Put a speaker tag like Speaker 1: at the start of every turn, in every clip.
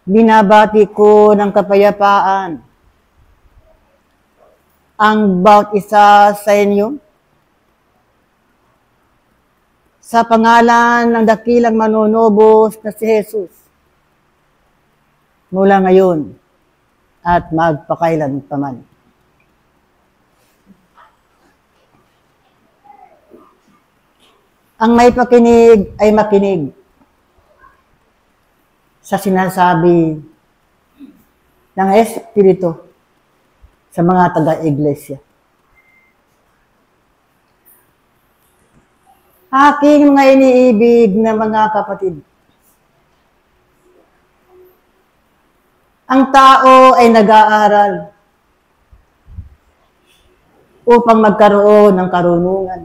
Speaker 1: Binabati ko ng kapayapaan ang bawat isa sa inyo sa pangalan ng dakilang manunubos na si Jesus mula ngayon at magpakailan paman. Ang may pakinig ay makinig sa sinasabi ng Espiritu sa mga taga-iglesia. Aking mga iniibig na mga kapatid, ang tao ay nag-aaral upang magkaroon ng karunungan.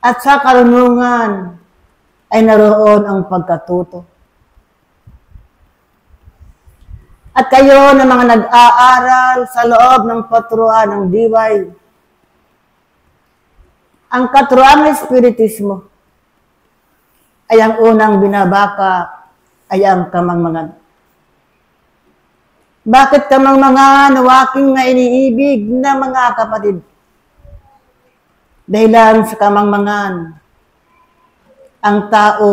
Speaker 1: At sa karunungan ay naroon ang pagkatuto. At kayo na mga nag-aaral sa loob ng paturuan ng diway, ang katuruan ng Espiritismo ay ang unang binabaka ay ang kamangmangan. Bakit kamangmangan o aking na iniibig na mga kapatid? Dahilan sa kamangmangan, ang tao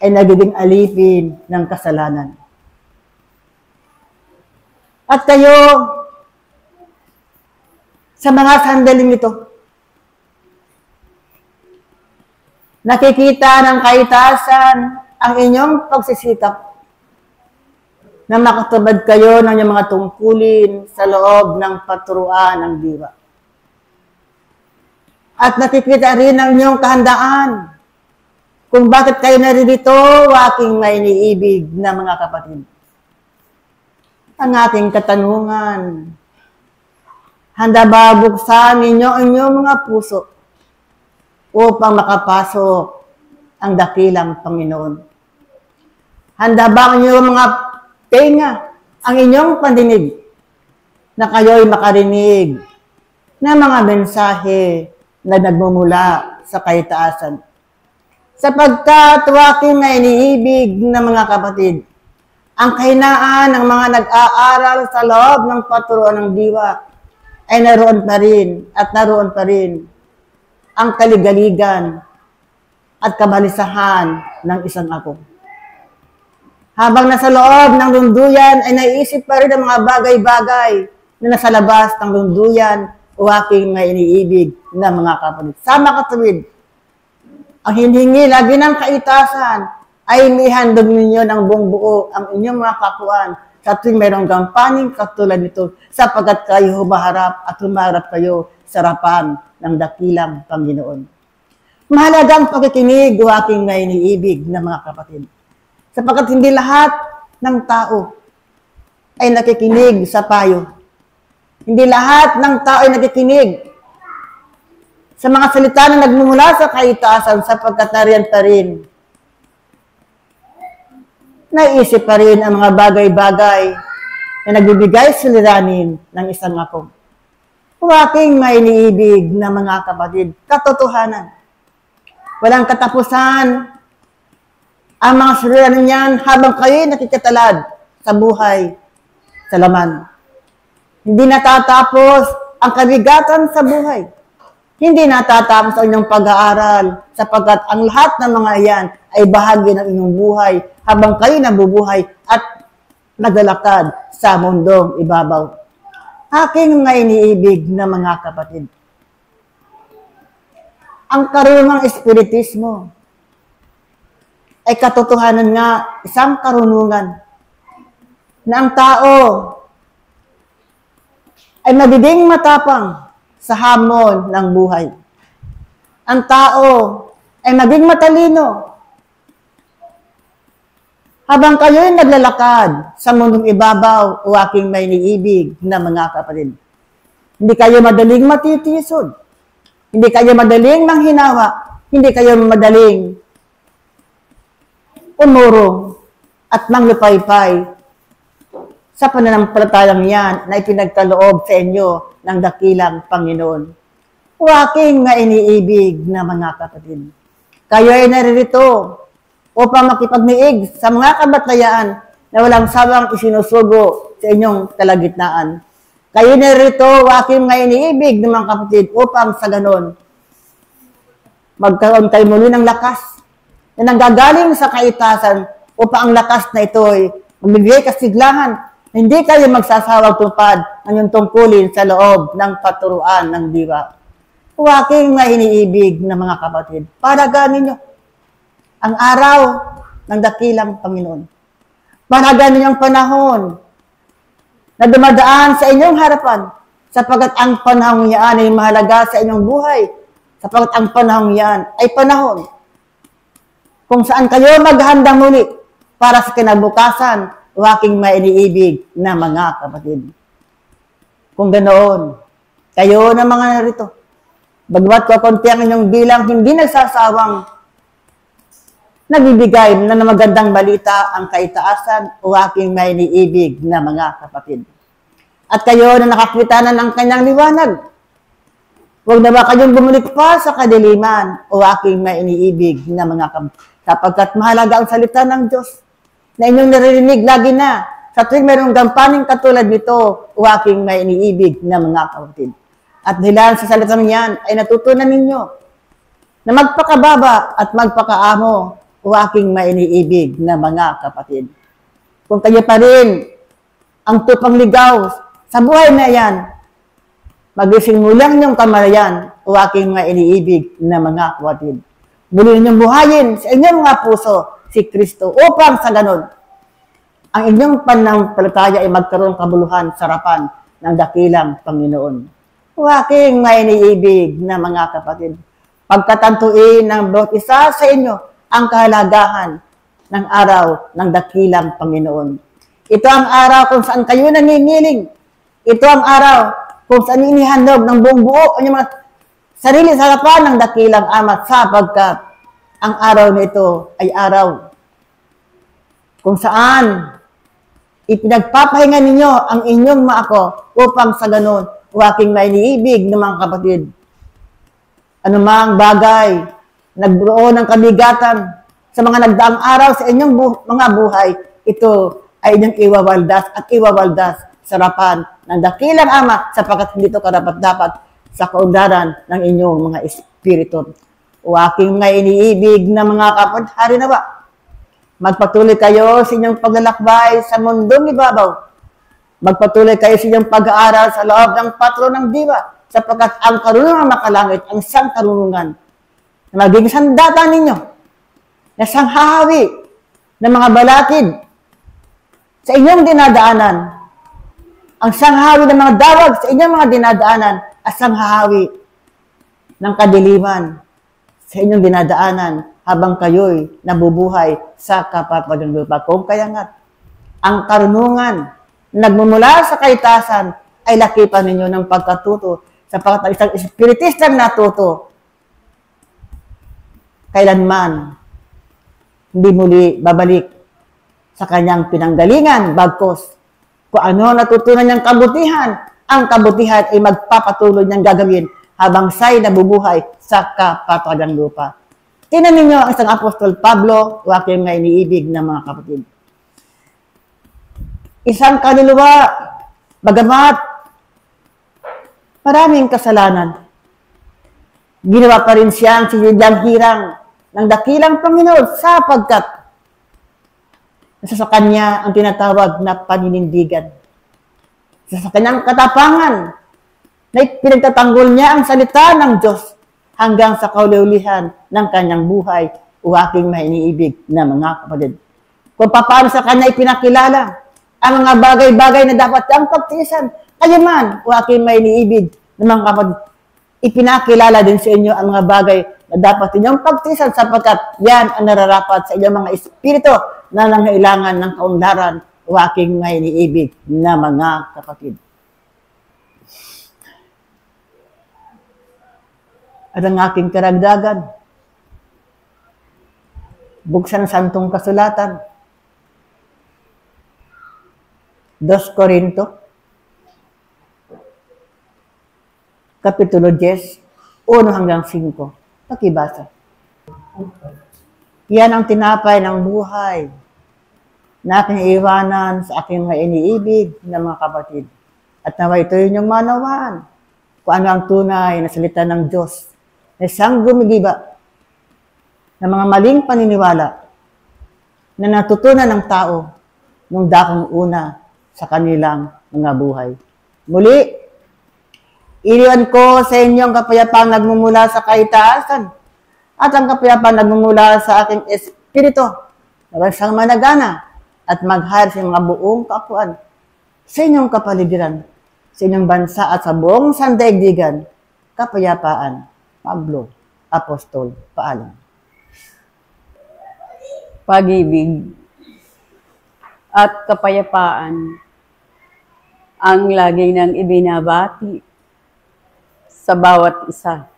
Speaker 1: ay nagiging alipin ng kasalanan. At kayo, sa mga sandaling ito, nakikita ng kaitasan ang inyong pagsisikap na makatubad kayo ng inyong mga tungkulin sa loob ng paturuan ng diwa. At nakikita rin ang inyong kahandaan kung bakit kayo naririto, aking may iniibig na mga kapatid. Ang aking katanungan, handa ba buksan ninyo ang inyong mga puso upang makapasok ang dakilang Panginoon? Handa ba ang inyong mga tenga, ang inyong pandinig, na kayo'y makarinig ng mga mensahe na nagmumula sa kaitaasan? Sapagkat aking na iniibig na mga kapatid, ang kahinaan ng mga nag-aaral sa loob ng paturuan ng diwa ay naroon pa rin ang kaligaligan at kabalisahan ng isang ako. Habang nasa loob ng lunduyan ay naiisip pa rin ang mga bagay-bagay na nasa labas ng lunduyan o aking na iniibig na mga kapatid. Sama katuwid, ang hinihingi lagi ng kaitasan ay ihandog ninyo ng buong buo ang inyong mga kakuan sa tuwing mayroong gampaning katulad nito sapagkat kayo humaharap at humarap kayo sa harapan ng dakilang Panginoon. Mahalagang pakikinig o aking na iniibig na mga kapatid. Sapagkat hindi lahat ng tao ay nakikinig sa payo. Hindi lahat ng tao ay nakikinig sa mga salita na nagmumula sa kaitaasan sapagkat nariyan pa rin. Naisip pa rin ang mga bagay-bagay na nagbibigay suliranin ng isang ako. Kung aking may iniibig na mga kapatid, katotohanan. Walang katapusan ang mga suliranin niyan habang kayo'y nakikatalad sa buhay, sa laman. Hindi natatapos ang kabigatan sa buhay. Hindi natatapos ang inyong pag-aaral sapagkat ang lahat ng mga iyan ay bahagi ng inyong buhay habang kayo nabubuhay at naglalakad sa mundong ibabaw. Aking mga iniibig na mga kapatid, ang karunungang Espiritismo ay katotohanan nga isang karunungan na ang tao ay magiging matapang sa hamon ng buhay. Ang tao ay maging matalino habang kayo'y naglalakad sa mundong ibabaw o aking may iniibig na mga kapatid. Hindi kayo madaling matitisod. Hindi kayo madaling manghinawa. Hindi kayo madaling umurong at manglipaypay sa pananampalatayang yan na ipinagkaloob sa inyo ng dakilang Panginoon. O aking na iniibig na mga kapatid, kayo ay naririto upang makipagniig sa mga kabatayaan na walang sawang isinusugo sa inyong kalagitnaan. Kayo narito, aking mga iniibig ng mga kapatid, upang sa ganon, magkaroon kayo muli ng lakas na nanggagaling sa kaitasan upang ang lakas na ito ay magbibigay kasiglahan. Hindi kayo magsasawang tupad ang inyong tungkulin sa loob ng paturuan ng diwa. O aking mga iniibig na mga kapatid, paragan ninyo ang araw ng dakilang Panginoon. Paragan ninyo ang panahon na dumadaan sa inyong harapan, sapagkat ang panahon yan ay mahalaga sa inyong buhay, sapagkat ang panahon yan ay panahon kung saan kayo maghanda muli para sa kinabukasan o aking mainiibig na mga kapatid. Kung ganoon, kayo na mga narito, bagmat kakunti ang inyong bilang hindi nagsasawang nagbibigay na magandang balita ang kaitaasan o aking mainiibig na mga kapatid. At kayo na nakakwitanan ng kanyang liwanag, huwag na ba kayong bumalik pa sa kadiliman o aking mainiibig na mga kapatid, sapagkat mahalaga ang salita ng Diyos na inyong naririnig lagi na sa tuwing mayroong gampaning katulad nito o aking mainiibig na mga kapatid. At dahil sa salita niyan ay natutunan ninyo na magpakababa at magpakaamo o aking mainiibig na mga kapatid. Kung kayo pa rin ang tupang ligaw sa buhay na yan, magising mo lang yung kamalayan o aking mainiibig na mga kapatid. Muli ninyong buhayin sa inyong mga puso si Kristo upang sa ganon, ang inyong pananampalataya ay magkaroon kabuluhan sa harapan ng dakilang Panginoon. O aking mainiibig na mga kapatid, pagkatantuin ng bawat isa sa inyo ang kahalagahan ng araw ng dakilang Panginoon. Ito ang araw kung saan kayo nangingiling. Ito ang araw kung saan inihandog ng buong buo ang mga sarili sa harapan ng dakilang Ama, sapagkat ang araw na ito ay araw kung saan ipinagpapahinga ninyo ang inyong maako upang sa ganon o aking mainiibig ng mga kapatid. Anumang bagay, nagbuo ng kabigatan sa mga nagdaang araw sa inyong mga buhay, ito ay inyong iwawaldas at iwawaldas sa harapan ng dakilang Ama, sapagkat hindi ito karapat-dapat sa kaundaran ng inyong mga espiritu. O aking mga iniibig na mga kapatid, hari na ba? Magpatuloy kayo sa inyong paglalakbay sa mundong ibabaw. Magpatuloy kayo sa inyong pag-aaral sa loob ng patron ng diwa, sapagkat ang karunungan makalangit, ang isang karunungan na maging sandata ninyo, na siyang hahawi ng mga balatid sa inyong dinadaanan, ang siyang hahawi ng mga dawag sa inyong mga dinadaanan, at siyang hahawi ng kadiliman sa inyong dinadaanan habang kayo'y nabubuhay sa kapatagan ng lupa. Kung kaya nga, ang karunungan nagmumula sa kaitasan ay lakipan ninyo ng pagkatuto, sapagkat ang isang espiritistang natuto, kailanman hindi muli babalik sa kanyang pinanggalingan, bagkos kung ano natutunan niyang kabutihan, ang kabutihan ay magpapatuloy niyang gagawin habang siya'y nabubuhay sa kapatagan lupa. Tingnan ninyo ang isang Apostol Pablo, o aking mga iniibig na mga kapatid. Isang kaluluwa, bagamat maraming kasalanan, ginawa pa rin siyang sinilang hirang ng dakilang Panginoon, sapagkat nasa sa kanya ang tinatawag na paninindigan. Sa kanyang katapangan, na pinagtatanggol niya ang salita ng Diyos hanggang sa kauliulihan ng kanyang buhay, o aking mainiibig na mga kapatid. Kung paano sa kanya ipinakilala ang mga bagay-bagay na dapat ang pagtiisan, kayo man, o aking mainiibig na mga kapatid, ipinakilala din sa inyo ang mga bagay na dapat inyong pagtiisan, sapagkat yan ang nararapat sa inyong mga espiritu na nangailangan ng kaunlaran, o aking mainiibig na mga kapatid. At ang aking karagdagan, buksan ang santong kasulatan, 2 Corinto, Kapitulo 10, 1 hanggang 5. Pakibasa. Yan ang tinapay ng buhay na aking iiwanan sa aking mga iniibig na mga kapatid. At nawa ito yung manawaan kung ano ang tunay na salita ng Diyos na isang gumigiba ng mga maling paniniwala na natutunan ng tao nung dakong una sa kanilang mga buhay. Muli, iniwan ko sa inyong kapayapang nagmumula sa kaitaasan at ang kapayapang nagmumula sa aking espiritu na siyang managana at maghayag sa mga buong kaapuan sa inyong kapaligiran, sa inyong bansa at sa buong sandaigdigan, kapayapaan. Pablo, Apostol, paalam.
Speaker 2: Pag-ibig at kapayapaan ang lagi nang ibinabati sa bawat isa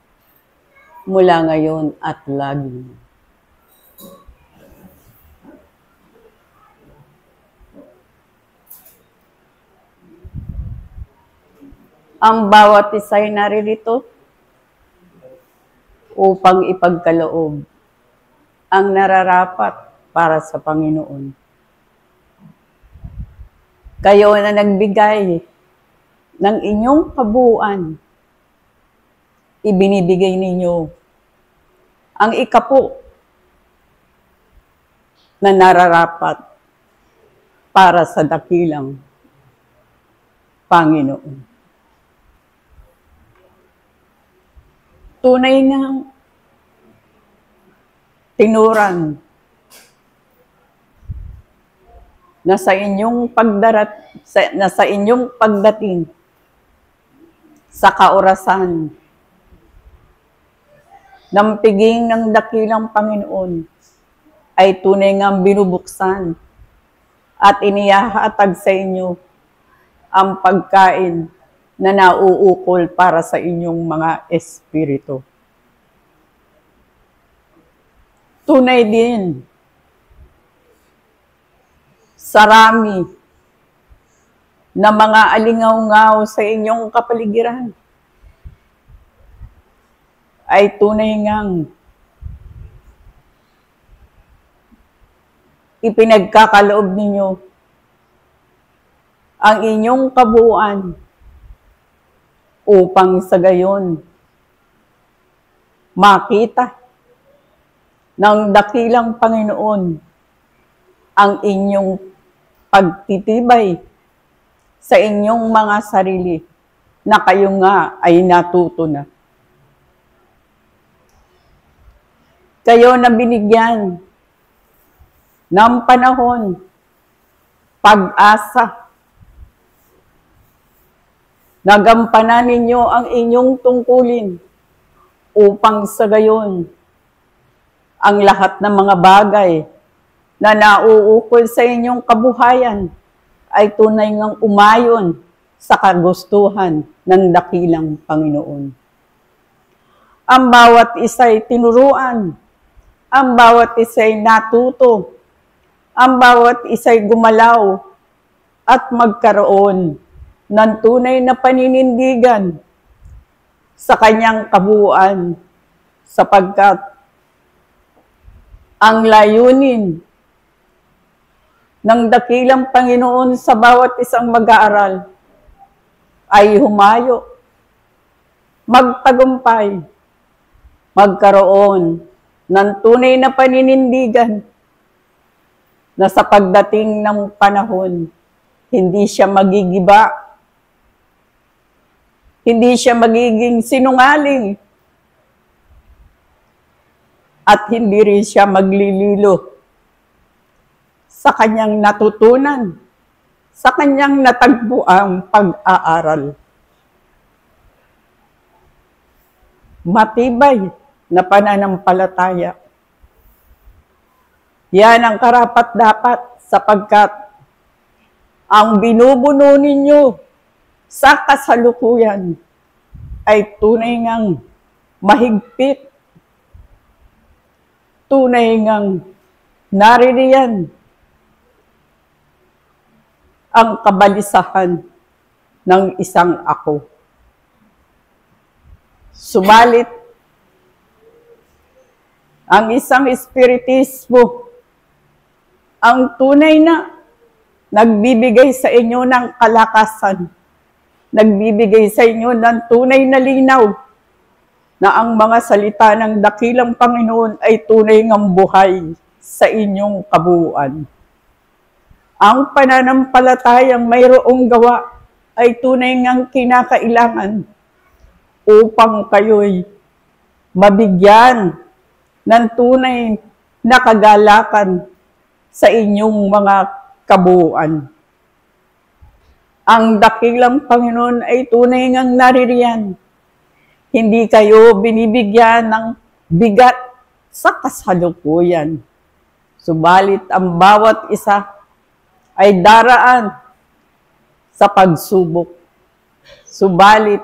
Speaker 2: mula ngayon at lagi. Ang bawat isa'y naririto upang ipagkaloob ang nararapat para sa Panginoon. Kayo na nagbigay ng inyong kabuuan, ibinibigay ninyo ang ikapo na nararapat para sa dakilang Panginoon. Tunay nga tinuran na sa inyong pagdating sa kaorasan ng piging ng dakilang Panginoon ay tunay ngang binubuksan at inihahatag sa inyo ang pagkain na nauukol para sa inyong mga espiritu. Tunay din sarami na mga alingaw-ngaw sa inyong kapaligiran ay tunay ngang ipinagkakaloob ninyo ang inyong kabuuan upang sa gayon makita ng dakilang Panginoon ang inyong pagtitibay sa inyong mga sarili na kayo nga ay natuto na. Kayo na binigyan ng panahon, pag-asa, nagampanan ninyo ang inyong tungkulin upang sa gayon ang lahat ng mga bagay na nauukol sa inyong kabuhayan ay tunay ngang umayon sa kagustuhan ng dakilang Panginoon. Ang bawat isa'y tinuruan, ang bawat isa'y natuto, ang bawat isa'y gumalaw at magkaroon ng tunay na paninindigan sa kanyang kabuuan sapagkat ang layunin ng dakilang Panginoon sa bawat isang mag-aaral ay humayo, magtagumpay, magkaroon ng tunay na paninindigan na sa pagdating ng panahon, hindi siya magigiba, hindi siya magiging sinungaling, at hindi rin siya maglililo sa kanyang natutunan, sa kanyang natagpuang pag-aaral. Matibay na pananampalataya. Yan ang karapat-dapat sapagkat ang binubuno ninyo sa kasalukuyan ay tunay ngang mahigpit, tunay ngang naririyan ang kabalisahan ng isang ako. Subalit, Ang isang espiritismo, ang tunay na nagbibigay sa inyo ng kalakasan, nagbibigay sa inyo ng tunay na linaw na ang mga salita ng dakilang Panginoon ay tunay ngang buhay sa inyong kabuuan. Ang pananampalatayang mayroong gawa ay tunay ngang kinakailangan upang kayo'y mabigyan ng tunay na kagalakan sa inyong mga kabuuan. Ang dakilang Panginoon ay tunay ngang naririyan. Hindi kayo binibigyan ng bigat sa kasalukuyan. Subalit ang bawat isa ay daraan sa pagsubok. Subalit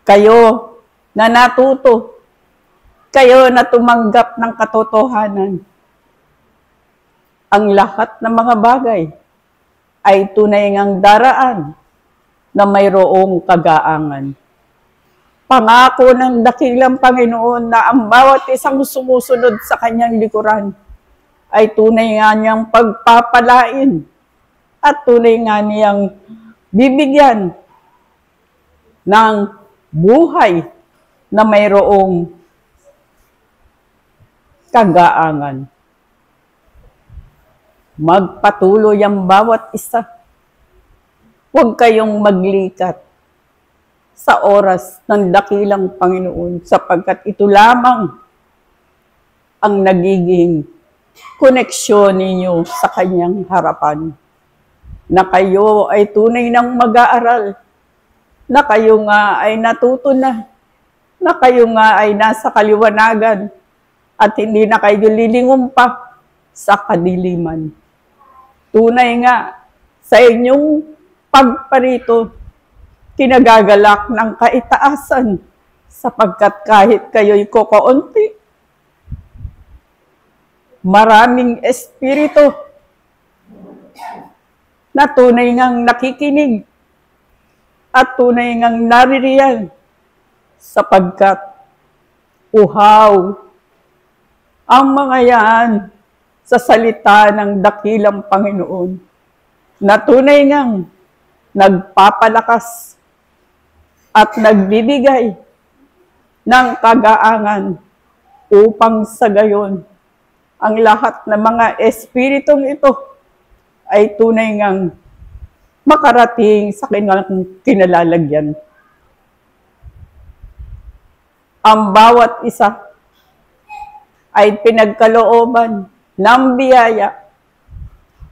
Speaker 2: kayo na natuto, kayo na tumanggap ng katotohanan. Ang lahat ng mga bagay ay tunay ngang daraan na mayroong kagaangan. Pangako ng dakilang Panginoon na ang bawat isang sumusunod sa kanyang likuran ay tunay nga niyang pagpapalain at tunay nga niyang bibigyan ng buhay na mayroong kagaangan. Magpatuloy ang bawat isa. Huwag kayong maglikat sa oras ng dakilang Panginoon sapagkat ito lamang ang nagiging koneksyon ninyo sa kanyang harapan. Na kayo ay tunay ng mag-aaral, na kayo nga ay natuto na kayo nga ay nasa kaliwanagan at hindi na kayo lilingon pa sa kadiliman. Tunay nga sa inyong pagparito, kinagagalak ng kaitaasan sapagkat kahit kayo'y kokaunti, maraming espiritu na tunay ngang nakikinig at tunay ngang naririyan sapagkat uhaw ang mga yan sa salita ng dakilang Panginoon na tunay ngang nagpapalakas at nagbibigay ng kagaangan upang sa gayon ang lahat ng mga espiritong ito ay tunay ngang makarating sa kanilang kinalalagyan. Ang bawat isa ay pinagkalooban ng biyaya.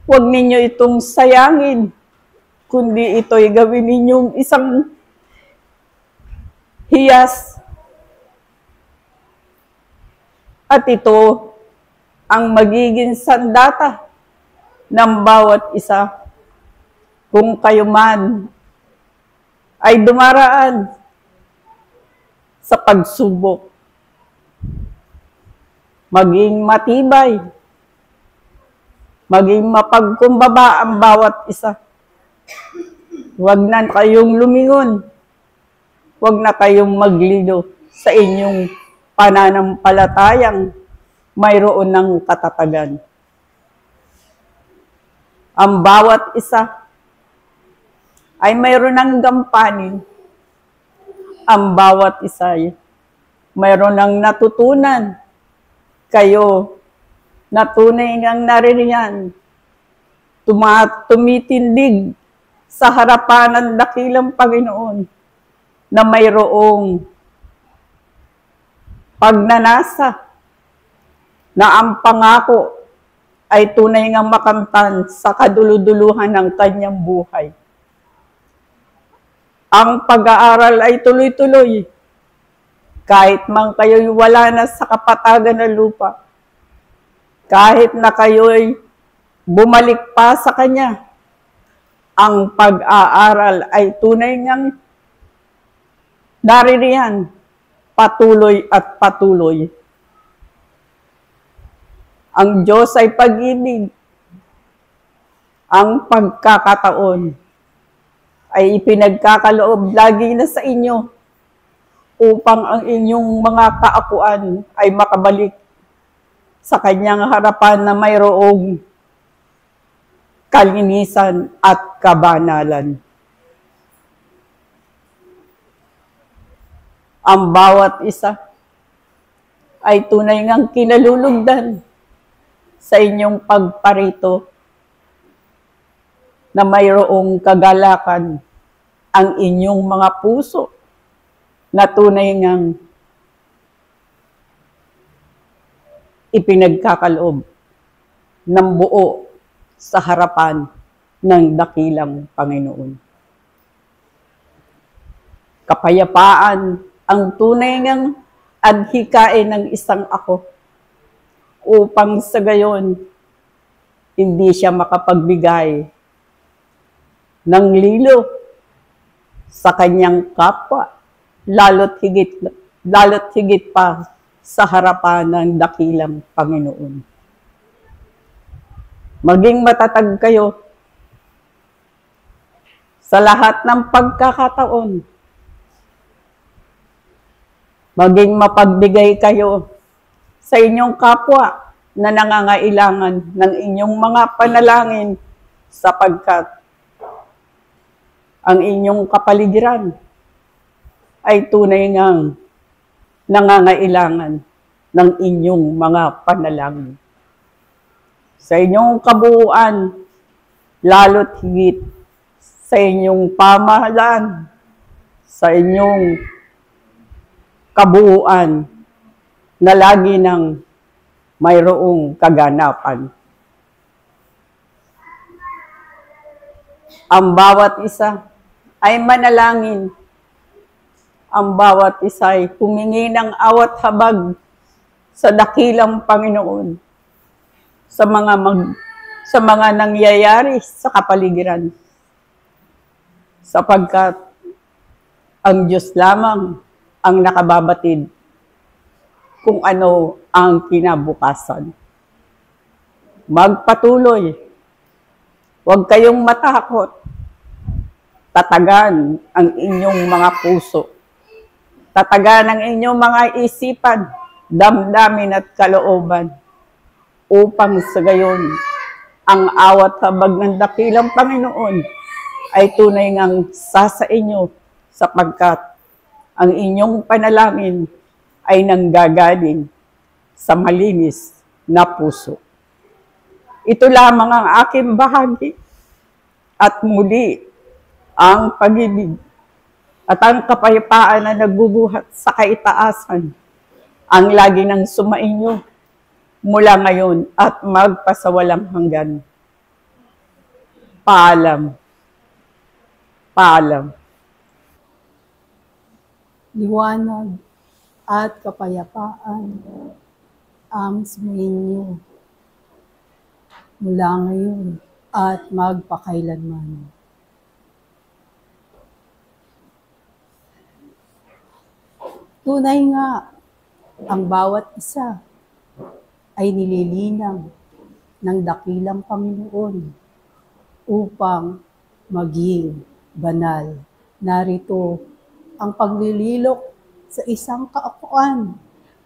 Speaker 2: Huwag ninyo itong sayangin, kundi ito'y gawin ninyong isang hiyas. At ito ang magiging sandata ng bawat isa kung kayo man ay dumaraan sa pagsubok. Maging matibay, maging mapagkumbaba ang bawat isa. Huwag na kayong lumingon, huwag na kayong maglilo sa inyong pananampalatayang mayroon ng katatagan. Ang bawat isa ay mayroon ng gampanin. Ang bawat isa ay mayroon ng natutunan. Kayo na tunay ngang naririyan, tumitindig sa harapan ng dakilang Panginoon na mayroong pagnanasa na ang pangako ay tunay ngang makamtan sa kaduluduluhan ng kanyang buhay. Ang pag-aaral ay tuloy-tuloy. Kahit man kayo'y wala na sa kapatagan ng lupa, kahit na kayo'y bumalik pa sa Kanya, ang pag-aaral ay tunay ngang naririyan, patuloy at patuloy. Ang Diyos ay pag-ibig. Ang pagkakataon ay ipinagkakaloob lagi na sa inyo upang ang inyong mga kaapuan ay makabalik sa kanyang harapan na mayroong kalinisan at kabanalan. Ang bawat isa ay tunay ngang kinalulugdan sa inyong pagparito na mayroong kagalakan ang inyong mga puso na tunay ngang ipinagkakaloob ng buo sa harapan ng dakilang Panginoon. Kapayapaan ang tunay ngang adhikain ng isang ako upang sa gayon hindi siya makapagbigay ng lilo sa kanyang kapwa, lalo't higit pa sa harapan ng dakilang Panginoon. Maging matatag kayo sa lahat ng pagkakataon. Maging mapagbigay kayo sa inyong kapwa na nangangailangan ng inyong mga panalangin sapagkat ang inyong kapaligiran ay tunay ngang nangangailangan ng inyong mga panalangin. Sa inyong kabuuan, lalo't higit sa inyong pamahalaan, sa inyong kabuuan na lagi nang mayroong kaganapan. Ang bawat isa ay manalangin. Ang bawat isa ay humingi ng awat habag sa dakilang Panginoon sa mga nangyayari sa kapaligiran. Sapagkat ang Diyos lamang ang nakababatid kung ano ang kinabukasan. Magpatuloy. Huwag kayong matakot. Tatagan ang inyong mga puso. Tatagan ang inyong mga isipan, damdamin at kalooban upang sa gayon ang awat habag ng dakilang Panginoon ay tunay ngang sa inyo sapagkat ang inyong panalangin ay nanggagaling sa malinis na puso. Ito lamang ang aking bahagi at muli ang pag-ibig at ang kapayapaan na nagbubuhat sa kaitaasan ang lagi nang sumainyo mula ngayon at magpasawalang hanggan. Paalam. Paalam.
Speaker 3: Liwanag at kapayapaan ang sumainyo mula ngayon at magpakailanman. Tunay nga, ang bawat isa ay nililinang ng dakilang Panginoon upang maging banal. Narito ang paglililok sa isang kaapuan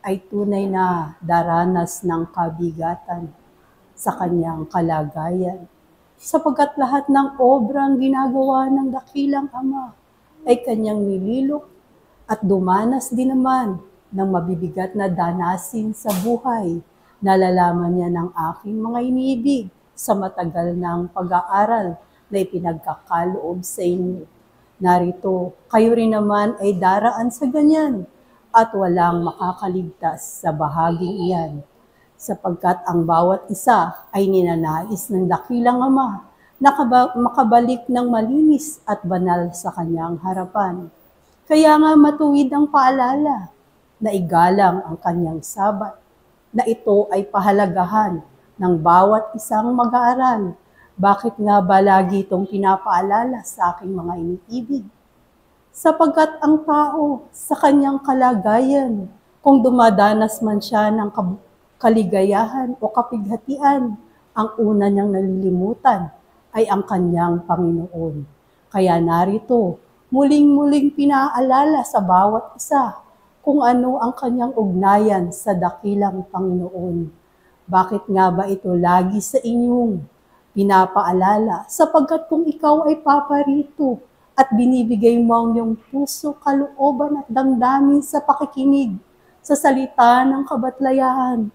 Speaker 3: ay tunay na daranas ng kabigatan sa kanyang kalagayan. Sapagkat lahat ng obrang ginagawa ng dakilang Ama ay kanyang nililok at dumanas din naman ng mabibigat na danasin sa buhay. Nalalaman niya ng aking mga iniibig sa matagal ng pag-aaral na ipinagkakaloob sa inyo. Narito, kayo rin naman ay daraan sa ganyan at walang makakaligtas sa bahaging iyan. Sapagkat ang bawat isa ay ninanais ng dakilang Ama na makabalik ng malinis at banal sa kanyang harapan. Kaya nga matuwid ang paalala na igalang ang kanyang Sabat, na ito ay pahalagahan ng bawat isang mag-aaral. Bakit nga ba lagi itong pinapaalala sa aking mga iniibig? Sapagkat ang tao sa kanyang kalagayan, kung dumadanas man siya ng kaligayahan o kapighatian, ang una niyang nalilimutan ay ang kanyang Panginoon. Kaya narito, muling-muling pinaalala sa bawat isa kung ano ang kanyang ugnayan sa dakilang Panginoon. Bakit nga ba ito lagi sa inyong pinapaalala? Sapagkat kung ikaw ay paparito at binibigay mo ang iyong puso, kalooban at damdamin sa pakikinig sa salita ng kabatlayan,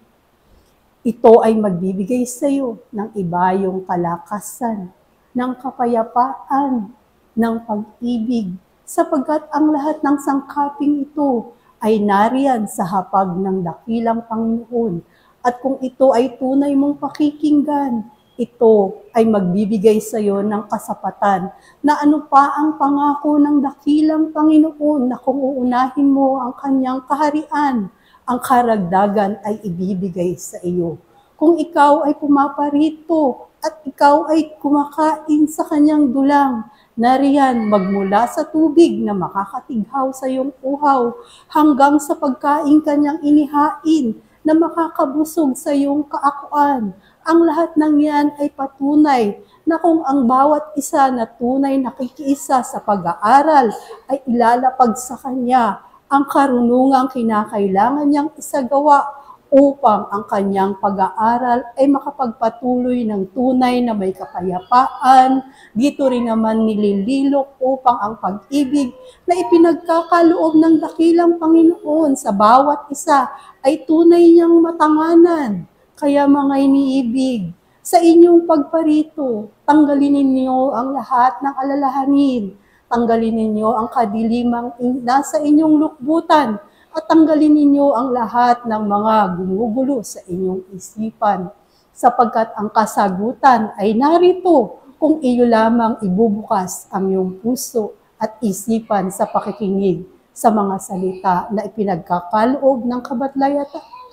Speaker 3: ito ay magbibigay sa iyo ng ibayong kalakasan, ng kapayapaan, ng pag-ibig, sapagkat ang lahat ng sangkaping ito ay nariyan sa hapag ng dakilang Panginoon. At kung ito ay tunay mong pakikinggan, ito ay magbibigay sa iyo ng kasapatan na ano pa ang pangako ng dakilang Panginoon na kung uunahin mo ang kanyang kaharian, ang karagdagan ay ibibigay sa iyo. Kung ikaw ay pumaparito at ikaw ay kumakain sa kanyang dulang, nariyan magmula sa tubig na makakatighaw sa iyong uhaw hanggang sa pagkain kanyang inihain na makakabusog sa iyong kaakuan. Ang lahat ng yan ay patunay na kung ang bawat isa na tunay nakikiisa sa pag-aaral ay ilalapag sa kanya ang karunungang kinakailangan niyang isagawa upang ang kanyang pag-aaral ay makapagpatuloy ng tunay na may kapayapaan. Dito rin naman nilililok upang ang pag-ibig na ipinagkakaloob ng dakilang Panginoon sa bawat isa ay tunay niyang matanganan. Kaya mga iniibig, sa inyong pagparito, tanggalin ninyo ang lahat ng alalahanin, tanggalin ninyo ang kadilimang nasa inyong lukbutan, at tanggalin ninyo ang lahat ng mga gumugulo sa inyong isipan, sapagkat ang kasagutan ay narito kung iyo lamang ibubukas ang iyong puso at isipan sa pakikinig sa mga salita na ipinagkakaloob ng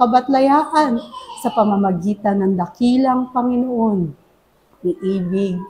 Speaker 3: kabatlayaan sa pamamagitan ng dakilang Panginoon. Iibig,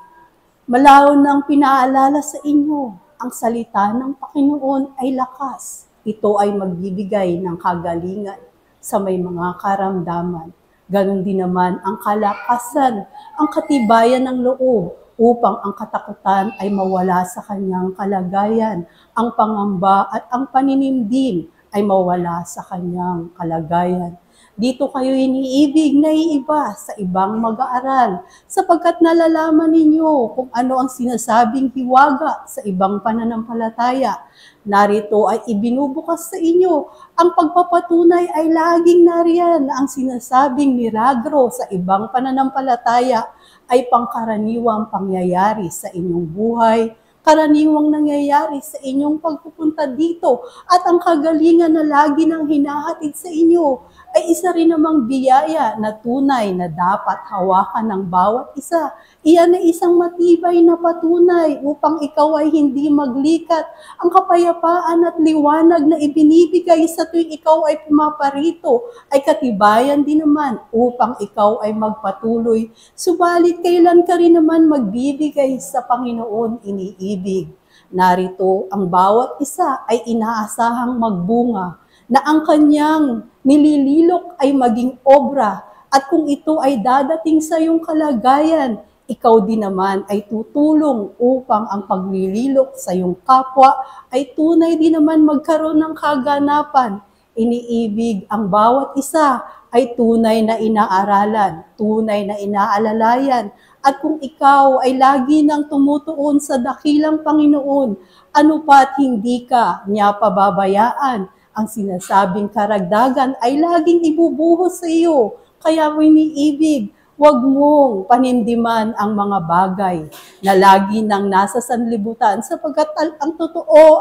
Speaker 3: malaw nang pinaalala sa inyo, ang salita ng Panginoon ay lakas. Ito ay magbibigay ng kagalingan sa may mga karamdaman. Ganon din naman ang kalakasan, ang katibayan ng loob upang ang katakutan ay mawala sa kanyang kalagayan, ang pangamba at ang paninimdim ay mawala sa kanyang kalagayan. Dito kayo iniibig na iiba sa ibang mag-aaral, sapagkat nalalaman ninyo kung ano ang sinasabing hiwaga sa ibang pananampalataya. Narito ay ibinubukas sa inyo, ang pagpapatunay ay laging nariyan na ang sinasabing milagro sa ibang pananampalataya ay pangkaraniwang pangyayari sa inyong buhay, karaniwang nangyayari sa inyong pagpupunta dito, at ang kagalingan na lagi nang hinahatid sa inyo ay isa rin namang biyaya na tunay na dapat hawakan ng bawat isa. Iyan ay isang matibay na patunay upang ikaw ay hindi maglikat. Ang kapayapaan at liwanag na ibinibigay sa tuwing ikaw ay pumaparito ay katibayan din naman upang ikaw ay magpatuloy. Subalit kailan ka rin naman magbibigay sa Panginoon iniibig. Narito ang bawat isa ay inaasahang magbunga na ang kanyang nilililok ay maging obra, at kung ito ay dadating sa iyong kalagayan, ikaw din naman ay tutulong upang ang paglililok sa iyong kapwa ay tunay din naman magkaroon ng kaganapan. Iniibig, ang bawat isa ay tunay na inaaralan, tunay na inaalalayan, at kung ikaw ay lagi nang tumutuon sa dakilang Panginoon, ano pa't hindi ka niya pababayaan, ang sinasabing karagdagan ay laging ibubuhos sa iyo. Kaya iniibig, huwag mong panindiman ang mga bagay na lagi nang nasa sanlibutan, sapagkat ang totoo,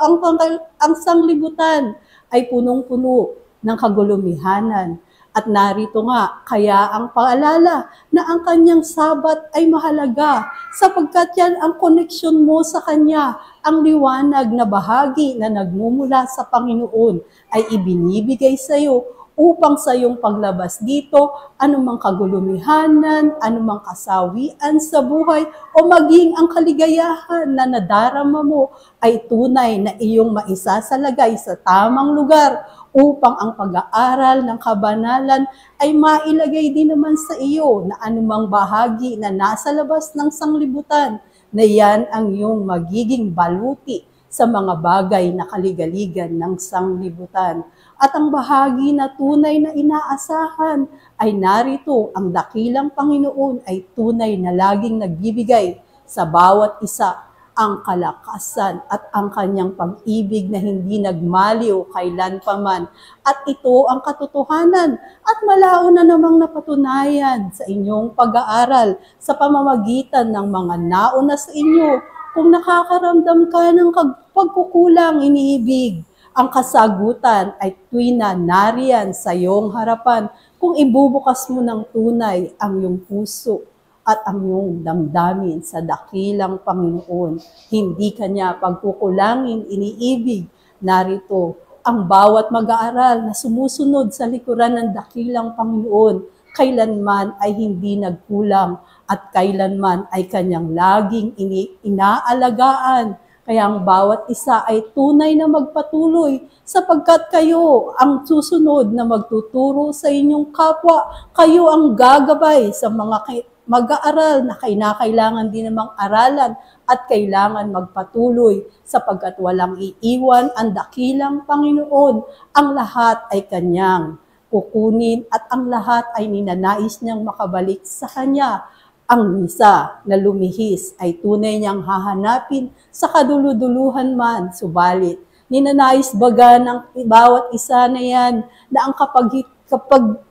Speaker 3: ang sanglibutan ay punong-puno ng kagulumihanan. At narito nga, kaya ang paalala na ang kanyang sabat ay mahalaga, sapagkat yan ang koneksyon mo sa kanya, ang liwanag na bahagi na nagmumula sa Panginoon ay ibinibigay sa iyo upang sa iyong paglabas dito, anumang kagulumihanan, anumang kasawian sa buhay, o maging ang kaligayahan na nadarama mo ay tunay na iyong maisasalagay sa tamang lugar upang ang pag-aaral ng kabanalan ay mailagay din naman sa iyo na anumang bahagi na nasa labas ng sanglibutan, na yan ang iyong magiging baluti sa mga bagay na kaligaligan ng sanglibutan. at ang bahagi na tunay na inaasahan ay narito. Ang dakilang Panginoon ay tunay na laging nagbibigay sa bawat isa ang kalakasan at ang kanyang pag-ibig na hindi nagmaliw kailanpaman. At ito ang katotohanan at malao na namang napatunayan sa inyong pag-aaral sa pamamagitan ng mga nauna sa inyo. Kung nakakaramdam ka ng pagkukulang iniibig, ang kasagutan ay tuwing na nariyan sa iyong harapan kung ibubukas mo ng tunay ang iyong puso at ang iyong damdamin sa dakilang Panginoon. Hindi kanya pagkukulangin iniibig. Narito ang bawat mag-aaral na sumusunod sa likuran ng dakilang Panginoon, kailanman ay hindi nagkulang at kailanman ay kanyang laging inaalagaan. Kaya ang bawat isa ay tunay na magpatuloy sapagkat kayo ang susunod na magtuturo sa inyong kapwa. Kayo ang gagabay sa mga mag-aaral na kinakailangan din namang aralan at kailangan magpatuloy sapagkat walang iiwan ang dakilang Panginoon. Ang lahat ay kanyang kukunin at ang lahat ay ninanais niyang makabalik sa kanya. Ang isa na lumihis ay tunay niyang hahanapin sa kaduluduluhan man, subalit ninanais baga ng bawat isa na yan na ang kapag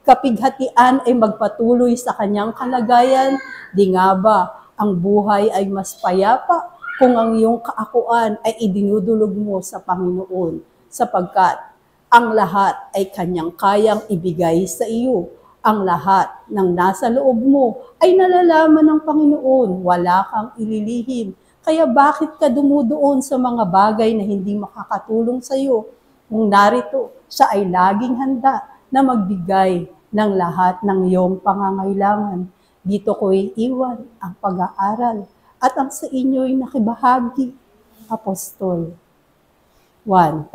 Speaker 3: kapighatian ay magpatuloy sa kanyang kalagayan, di nga ba ang buhay ay mas payapa kung ang iyong kaakuan ay idinudulog mo sa Panginoon, sapagkat ang lahat ay kanyang kayang ibigay sa iyo. Ang lahat ng nasa loob mo ay nalalaman ng Panginoon, wala kang ililihim. Kaya bakit ka dumudoon sa mga bagay na hindi makakatulong sa iyo? Kung narito, siya ay laging handa na magbigay ng lahat ng iyong pangangailangan. Dito ko iiwan ang pag-aaral at ang sa inyo'y nakibahagi. Apostol 1.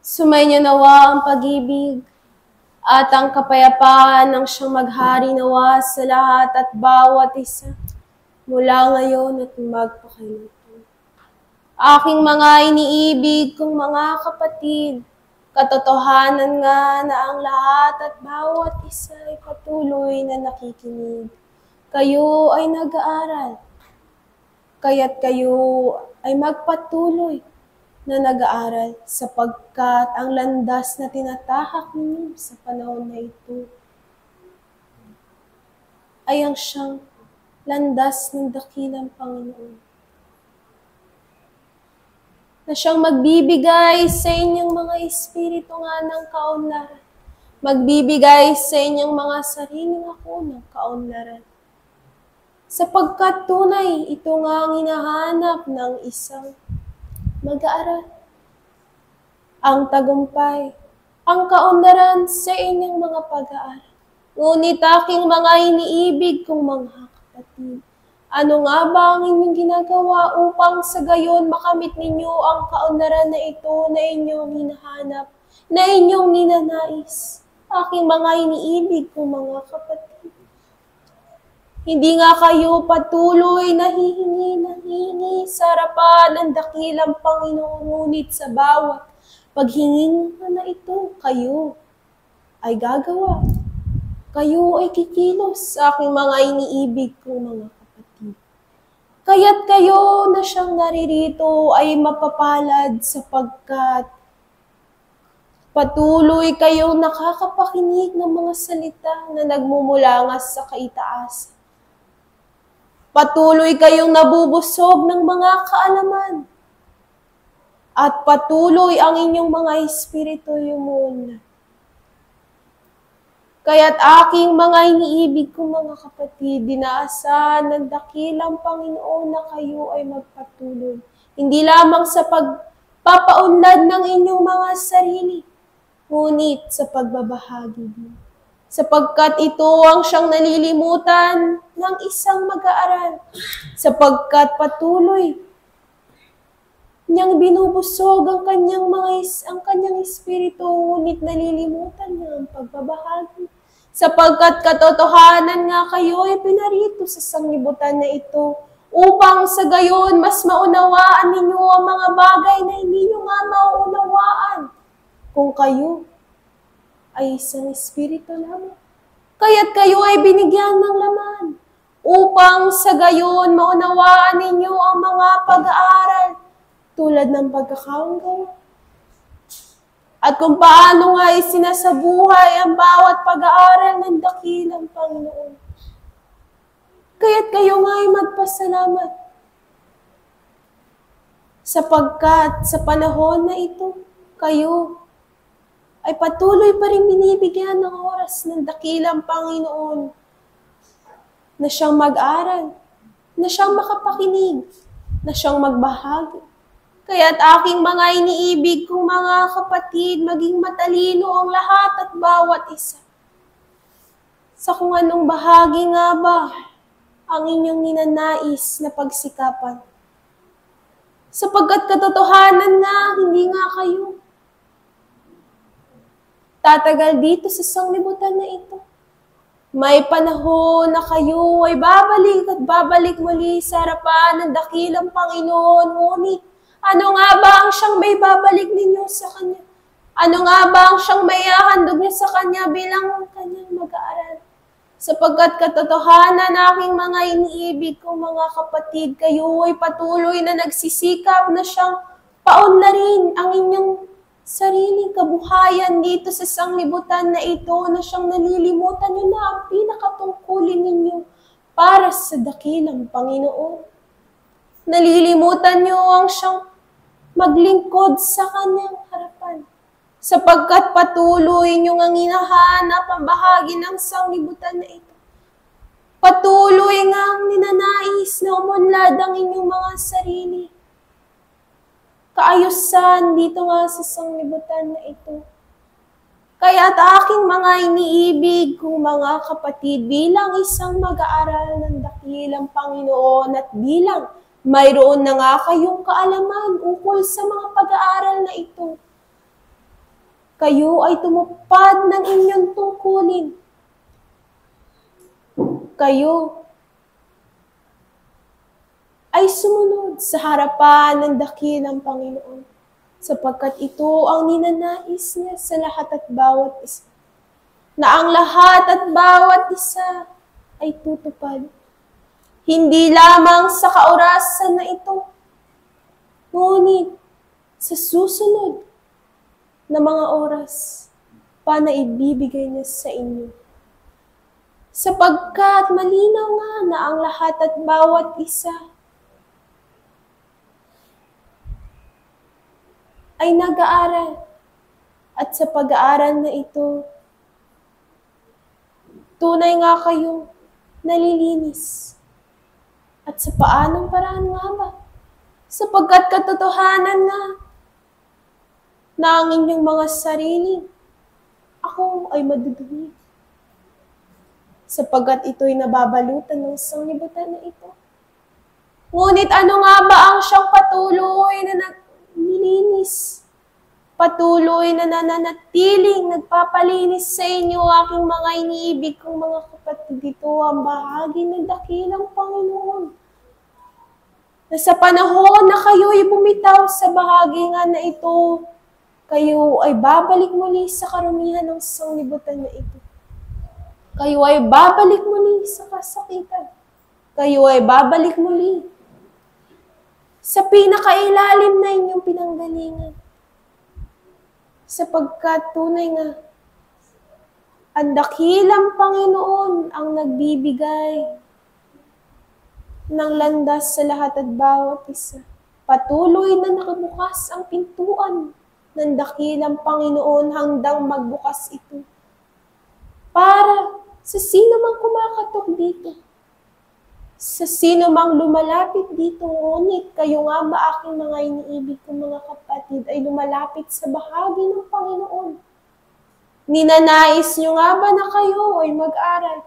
Speaker 4: Sumainyo nawa ang pag-ibig at ang kapayapaan ng siyang maghari nawa sa lahat at bawat isa, mula ngayon at magpakailanman. Aking mga iniibig kong mga kapatid, katotohanan nga na ang lahat at bawat isa ay patuloy na nakikinig. Kayo ay nag-aaral, kaya't kayo ay magpatuloy na nag-aaral sapagkat ang landas na tinatahak ninyo sa panahon na ito ay ang siyang landas ng dakilang Panginoon, na siyang magbibigay sa inyong mga espiritu nga ng kaunlaran, magbibigay sa inyong mga sariling ako ng kaunlaran. Sapagkat tunay, ito nga ang hinahanap ng isang mag-aaral. Ang tagumpay, ang kaunlaran sa inyong mga pag-aaral. Ngunit aking mga iniibig kong mga kapatid, ano nga ba ang inyong ginagawa upang sa gayon makamit ninyo ang kaunlaran na ito na inyong hinahanap, na inyong ninanais? Aking mga iniibig kong mga kapatid, hindi nga kayo patuloy nahihingi sa harapan ng dakilang Panginoon, ngunit sa bawat paghingin na ito, kayo ay gagawa. Kayo ay kikilos sa aking mga iniibig kong mga kapatid. Kaya't kayo na siyang naririto ay mapapalad sapagkat patuloy kayong nakakapakinig ng mga salita na nagmumula nga sa kaitaasan. Patuloy kayong nabubusog ng mga kaalaman. At patuloy ang inyong mga espiritu yumunlad. Kaya't aking mga iniibig kong mga kapatid, dinaasahan ng dakilang Panginoon na kayo ay magpatuloy. Hindi lamang sa pagpapaunlad ng inyong mga sarili, ngunit sa pagbabahagi din. Sapagkat ito ang siyang nalilimutan ng isang mag-aaral. Sapagkat patuloy niyang binubusog ang kanyang espiritu, ngunit nalilimutan niya ang pagbabahagi. Sapagkat katotohanan nga kayo ay pinarito sa sanglibutan na ito, upang sa gayon mas maunawaan ninyo ang mga bagay na hindi nyo nga mauunawaan kung kayo ay isang espiritu lamang. Kaya't kayo ay binigyan ng laman upang sa gayon maunawaan ninyo ang mga pag-aaral tulad ng pagkakaunggawa. At kung paano nga isinasabuhay ang bawat pag-aaral ng dakilang Panginoon. Kaya't kayo nga ay magpasalamat. Sapagkat sa panahon na ito, kayo ay patuloy pa rin binibigyan ng oras ng dakilang Panginoon na siyang mag-aral, na siyang makapakinig, na siyang magbahagi. Kaya't aking mga iniibig kong mga kapatid, maging matalino ang lahat at bawat isa. Sa kung anong bahagi nga ba ang inyong ninanais na pagsikapan. Sapagkat katotohanan nga, hindi nga kayo tatagal dito sa sanglibutan na ito. May panahon na kayo ay babalik at babalik muli sa harapan ng dakilang Panginoon. Ngunit, ano nga ba ang siyang may babalik ninyo sa Kanya? Ano nga ba ang siyang may hahandog niyo sa Kanya bilang Kanyang mag-aaral? Sapagkat katotohanan aking mga iniibig kong mga kapatid, kayo ay patuloy na nagsisikap na siyang paunlarin ang inyong sariling kabuhayan dito sa sanglibutan na ito na siyang nalilimutan nyo na ang pinakatungkulin ninyo para sa dakilang Panginoon. Nalilimutan nyo ang siyang maglingkod sa Kanyang harapan. Sapagkat patuloy nyo ang hinahanap ang bahagi ng sanglibutan na ito. Patuloy nga ang ninanais na umunlad ang inyong mga sarili. Kaayusan dito nga sa sanglibutan na ito. Kaya't aking mga iniibig kong mga kapatid bilang isang mag-aaral ng dakilang Panginoon at bilang mayroon na nga kayong kaalaman ukol sa mga pag-aaral na ito. Kayo ay tumupad ng inyong tungkulin. Kayo ay sumunod sa harapan ng dakilang Panginoon, sapagkat ito ang ninanais niya sa lahat at bawat isa, na ang lahat at bawat isa ay tutupad. Hindi lamang sa kaorasan na ito, ngunit sa susunod na mga oras pa na ibibigay niya sa inyo. Sapagkat malinaw nga na ang lahat at bawat isa ay nag-aaral. At sa pag-aaral na ito, tunay nga kayong nalilinis. At sa paanong paraan nga ba? Sapagkat katotohanan nga na ang inyong mga sarili, ako ay madudumi. Sapagkat ito'y nababalutan ng sanglibutan na ito. Ngunit ano nga ba ang siyang patuloy na nilinis, patuloy na nananatiling nagpapalinis sa inyo, aking mga iniibig kong mga kapatid. Ito ang bahagi ng dakilang Panginoon. Na sa panahon na kayo'y bumitaw sa bahagi nga na ito, kayo ay babalik muli sa karumihan ng sanglibutan na ito. Kayo ay babalik muli sa kasakitan. Kayo ay babalik muli sa pinakailalim na inyong pinanggalingan. Sapagkat tunay nga, ang dakilang Panginoon ang nagbibigay ng landas sa lahat at bawat isa. Patuloy na nakabukas ang pintuan ng dakilang Panginoon hanggang magbukas ito. Para sa sino mang kumakatok dito, sa sino mang lumalapit dito, ngunit kayo nga ba aking mga iniibig kong mga kapatid ay lumalapit sa bahagi ng Panginoon. Ninanais nyo nga ba na kayo ay mag-aral?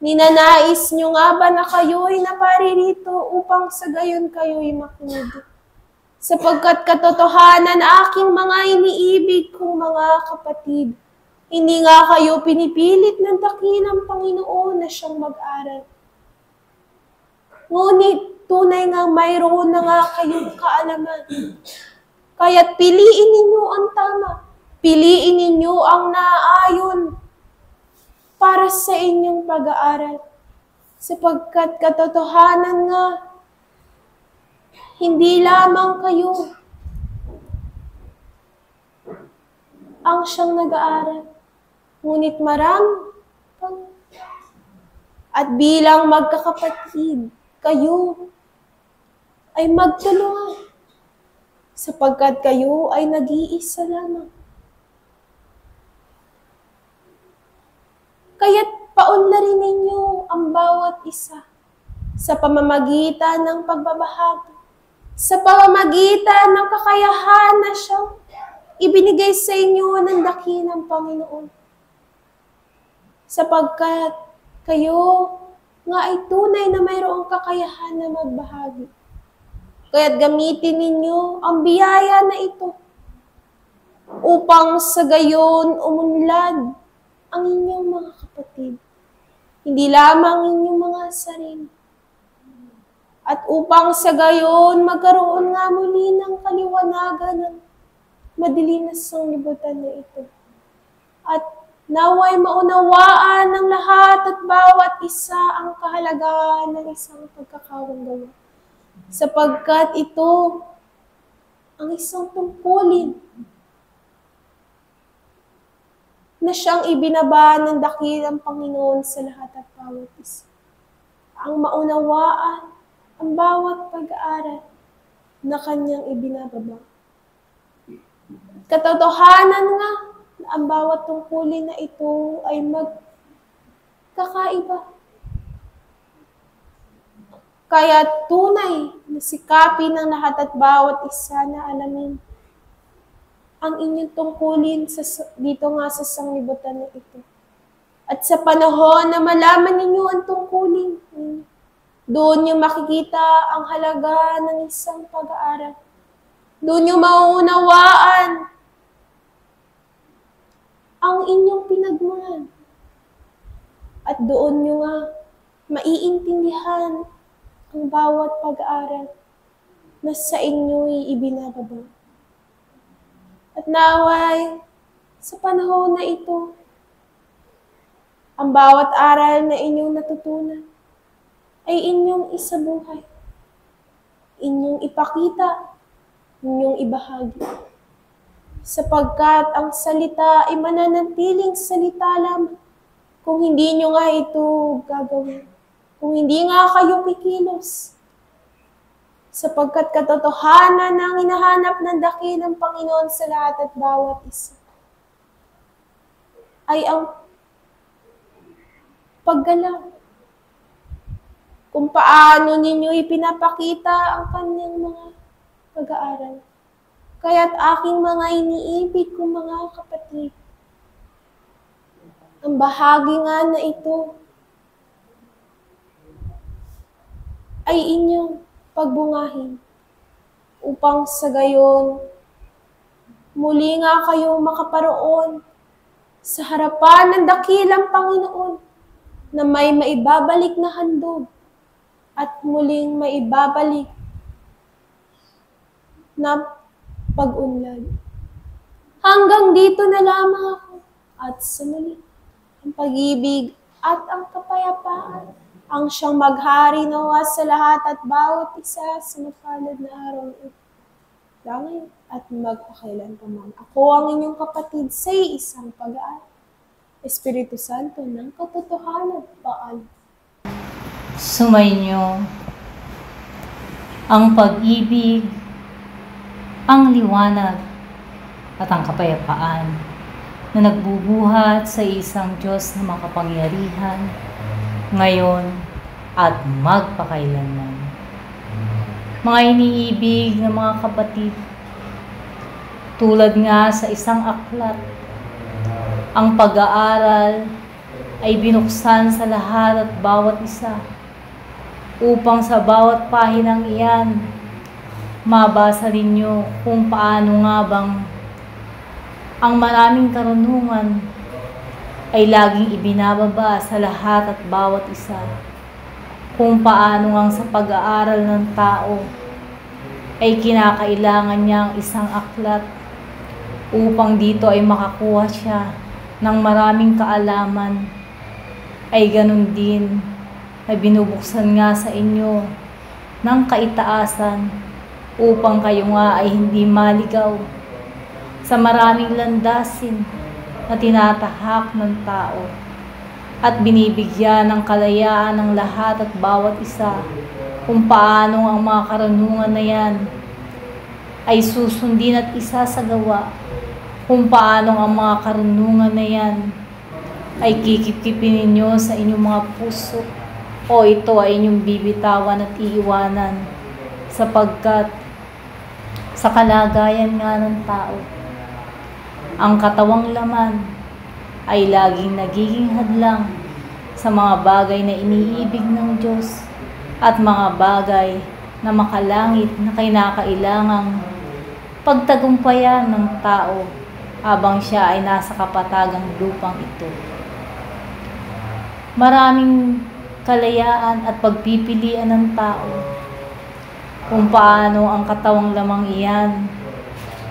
Speaker 4: Ninanais nyo nga ba na kayo ay naparirito upang sa gayon kayo ay makinig? Sapagkat katotohanan aking mga iniibig kong mga kapatid, hindi nga kayo pinipilit ng dakilang Panginoon na siyang mag-aral. Ngunit tunay nga mayroon na nga kayong kaalaman. Kaya't piliin ninyo ang tama. Piliin ninyo ang naayon para sa inyong pag-aaral, sapagkat katotohanan nga, hindi lamang kayo ang siyang nag-aaral, ngunit marami pang. At bilang magkakapatid, kayo ay magtulungan, sapagkat kayo ay nag-iisa lamang. Kaya't paunlarin ninyo ang bawat isa sa pamamagitan ng pagbabahagi, sa pamamagitan ng kakayahan na siyang ibinigay sa inyo ng dakilang Panginoon. Sapagkat kayo nga ay tunay na mayroong kakayahan na magbahagi. Kaya't gamitin ninyo ang biyaya na ito upang sa gayon umunlad ang inyong mga kapatid, hindi lamang inyong mga sarili. At upang sa gayon magkaroon nga muli ng kaliwanagan ng madilim na sanglibutan na ito. At naway maunawaan ng lahat at bawat isa ang kahalagahan ng isang pagkakawanggawa. Sapagkat ito ang isang tungkulin na siyang ibinaba ng dakilang Panginoon sa lahat at bawat isa. Ang maunawaan ang bawat pag-aaral na kanyang ibinababa. Katotohanan nga na ang bawat tungkulin na ito ay magkakaiba. Kaya tunay na sikapin ng lahat at bawat isa na alamin ang inyong tungkulin dito nga sa sanglibutan na ito. At sa panahon na malaman ninyo ang tungkulin, doon nyo makikita ang halaga ng isang pag-aaral. Doon nyo mauunawaan ang inyong pinagmulan. At doon nyo nga maiintindihan ang bawat pag-aaral na sa inyo'y ibinababa. At naway, sa panahon na ito, ang bawat aral na inyong natutunan ay inyong isabuhay, inyong ipakita, inyong ibahagi. Sapagkat ang salita ay mananatiling salita lamang kung hindi nyo nga ito gagawin, kung hindi nga kayo kikilos. Sapagkat katotohanan ang hinahanap ng dakilang Panginoon sa lahat at bawat isa ay ang paggalaw. Kung paano ninyo ipinapakita ang kanyang mga pag-aaral. Kaya't aking mga iniibig kong mga kapatid, ang bahagi nga na ito ay inyong pagbungahin upang sa gayon muli nga kayong makaparoon sa harapan ng dakilang Panginoon na may maibabalik na handog at muling maibabalik na pag-unlad. Hanggang dito na lamang ako at sa muli ang pag-ibig at ang kapayapaan ang siyang maghari nawa sa lahat at bawat isa sa mapalad na araw ito. Ngayon at magpakailan pa man. Ako ang inyong kapatid sa isang pag-aaral. Espiritu Santo ng katotohanan, paalam.
Speaker 5: Sumainyo ang pag-ibig, ang liwanag, at ang kapayapaan na nagbubuhat sa isang Diyos na makapangyarihan, ngayon at magpakailanman. Mga iniibig na mga kapatid, tulad nga sa isang aklat, ang pag-aaral ay binuksan sa lahat at bawat isa upang sa bawat pahinang iyan, mabasa ninyo kung paano nga bang ang maraming karunungan ay laging ibinababa sa lahat at bawat isa. Kung paano ang sa pag-aaral ng tao ay kinakailangan niya ang isang aklat upang dito ay makakuha siya ng maraming kaalaman, ay ganun din na binubuksan nga sa inyo ng kaitaasan upang kayo nga ay hindi maligaw sa maraming landasin na tinatahak ng tao, at binibigyan ng kalayaan ng lahat at bawat isa kung paano ang mga karunungan na yan ay susundin at isasagawa, kung paano ang mga karunungan na yan ay kikip-kipin ninyo sa inyong mga puso, o ito ay inyong bibitawan at iiwanan, sapagkat sa kalagayan nga ng tao, ang katawang laman ay laging nagiging hadlang sa mga bagay na iniibig ng Diyos at mga bagay na makalangit na kinakailangang pagtagumpayan ng tao habang siya ay nasa kapatagang lupang ito. Maraming kalayaan at pagpipilian ng tao kung paano ang katawang lamang iyan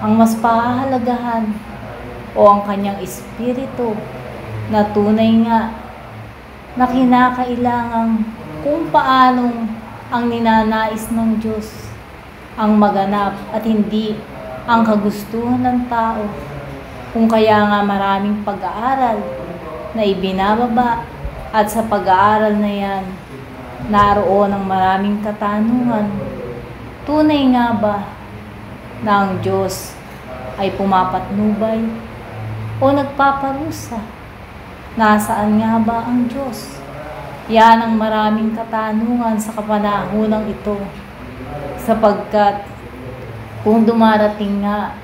Speaker 5: ang mas pahahalagahan o ang kanyang espiritu na tunay nga na kinakailangang kung paanong ang ninanais ng Diyos ang maganap at hindi ang kagustuhan ng tao. Kung kaya nga maraming pag-aaral na ibinababa, at sa pag-aaral na yan, naroon ang maraming katanungan. Tunay nga ba na ang Diyos ay pumapatnubay o nagpaparusa? Nasaan nga ba ang Diyos? Yan ang maraming katanungan sa kapanahonang ito, sapagkat kung dumarating nga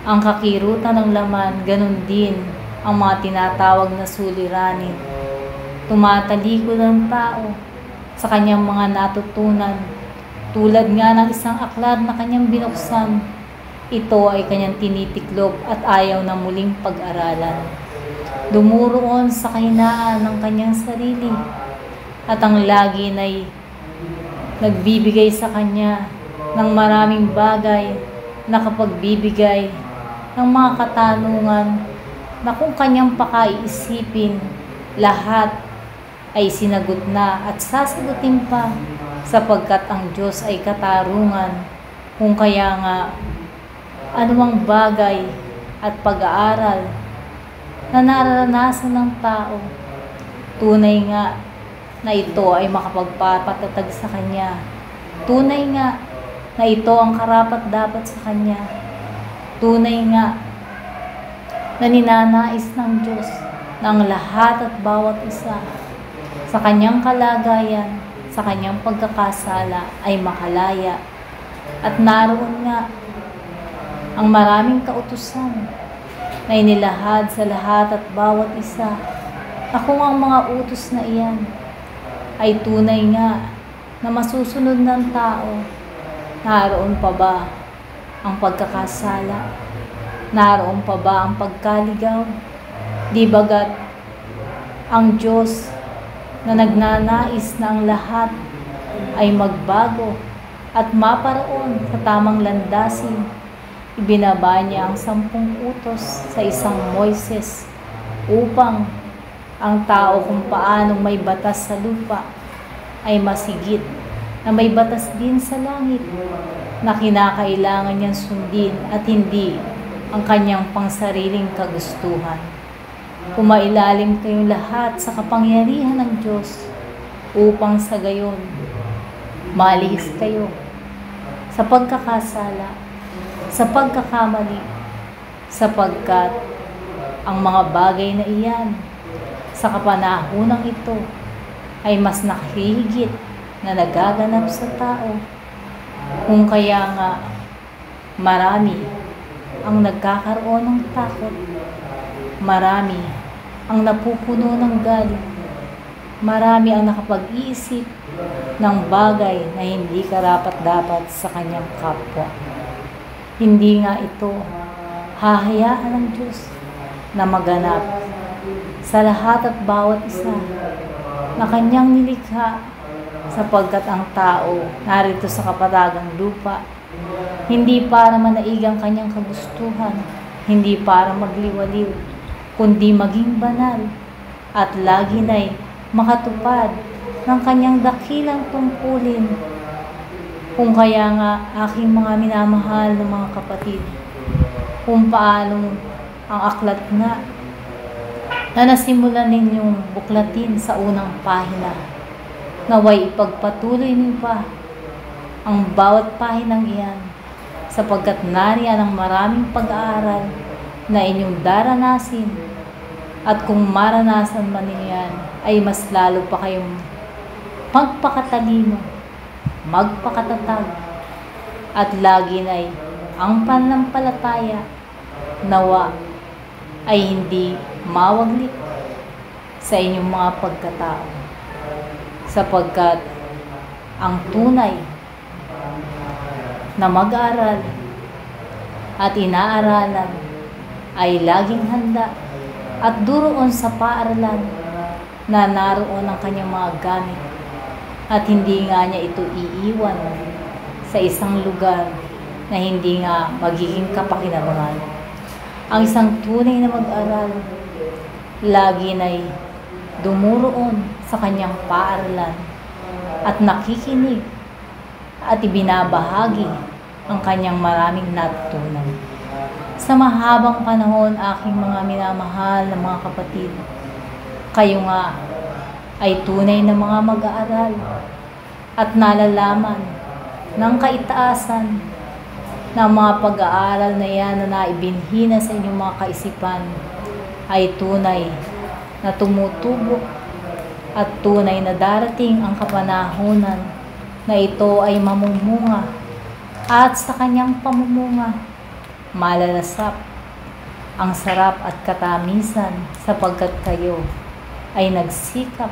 Speaker 5: ang kakirutan ng laman, ganun din ang mga tinatawag na suliranin. Tumatalikod ang tao sa kanyang mga natutunan, tulad nga ng isang aklat na kanyang binuksan. Ito ay kanyang tinitiklop at ayaw na muling pag-aralan. Dumuroon sa kahinaan ng kanyang sarili, at ang lagi na'y nagbibigay sa kanya ng maraming bagay na kapagbibigay ng mga katanungan na kung kanyang pakaiisipin, lahat ay sinagot na at sasagutin pa, sapagkat ang Diyos ay katarungan. Kung kaya nga anumang bagay at pag-aaral na nararanasan ng tao, tunay nga na ito ay makapagpapatatag sa Kanya. Tunay nga na ito ang karapat-dapat sa Kanya. Tunay nga na ninanais ng Diyos ng lahat at bawat isa sa Kanyang kalagayan, sa Kanyang pagkakasala ay makalaya. At naroon nga ang maraming kautusan na inilahad sa lahat at bawat isa, na kung ang mga utos na iyan ay tunay nga na masusunod ng tao, naroon pa ba ang pagkakasala? Naroon pa ba ang pagkaligaw? Di bagat ang Diyos na nagnanais na ang lahat ay magbago at maparoon sa tamang landasin, ibinaba niya ang 10 utos sa isang Moises upang ang tao kung paano may batas sa lupa ay masigit na may batas din sa langit na kinakailangan niyang sundin at hindi ang kanyang pangsariling kagustuhan. Kumailalim kayong lahat sa kapangyarihan ng Diyos upang sa gayon malihis kayo sa pagkakasala, sa pagkakamali, sapagkat ang mga bagay na iyan sa kapanahonang ito ay mas nakahihigit na nagaganap sa tao. Kung kaya nga marami ang nagkakaroon ng takot, marami ang napupuno ng galit, marami ang nakapag-iisip ng bagay na hindi karapat-dapat sa kanyang kapwa. Hindi nga ito hahayaan ng Diyos na maganap sa lahat at bawat isa na kanyang nilikha, sapagkat ang tao narito sa kapatagang lupa hindi para manaigang kanyang kagustuhan, hindi para magliwaliw, kundi maging banal at lagi na'y makatupad ng kanyang dakilang tungkulin. Kung kaya nga aking mga minamahal na mga kapatid, kung paano ang aklat nga na nasimulan ninyong buklatin sa unang pahina, naway ipagpatuloy niyo pa ang bawat pahinang iyan, sapagkat nariyan ang maraming pag-aaral na inyong daranasin, at kung maranasan man ninyo yan, ay mas lalo pa kayong magpakatalino, magpakatatag, at lagi na'y ang pananampalataya nawa ay hindi mawaglit sa inyong mga pagkatao, sapagkat ang tunay na mag-aral at inaaralan ay laging handa at duroon sa paaralan na naroon ang kanyang mga gamit, at hindi nga niya ito iiwan sa isang lugar na hindi nga magiging kapakinabangan. Ang isang tunay na mag-aral lagi na'y dumuroon sa kanyang paaralan at nakikinig at ibinabahagi ang kanyang maraming natutunan. Sa mahabang panahon, aking mga minamahal na mga kapatid, kayo nga ay tunay na mga mag-aaral at nalalaman ng kaitaasan na mga pag-aaral na yan na naibinhina sa inyong mga kaisipan ay tunay na tumutubo at tunay na darating ang kapanahunan na ito ay mamumunga, at sa kanyang pamumunga malalasap ang sarap at katamisan, sapagkat kayo ay nagsikap,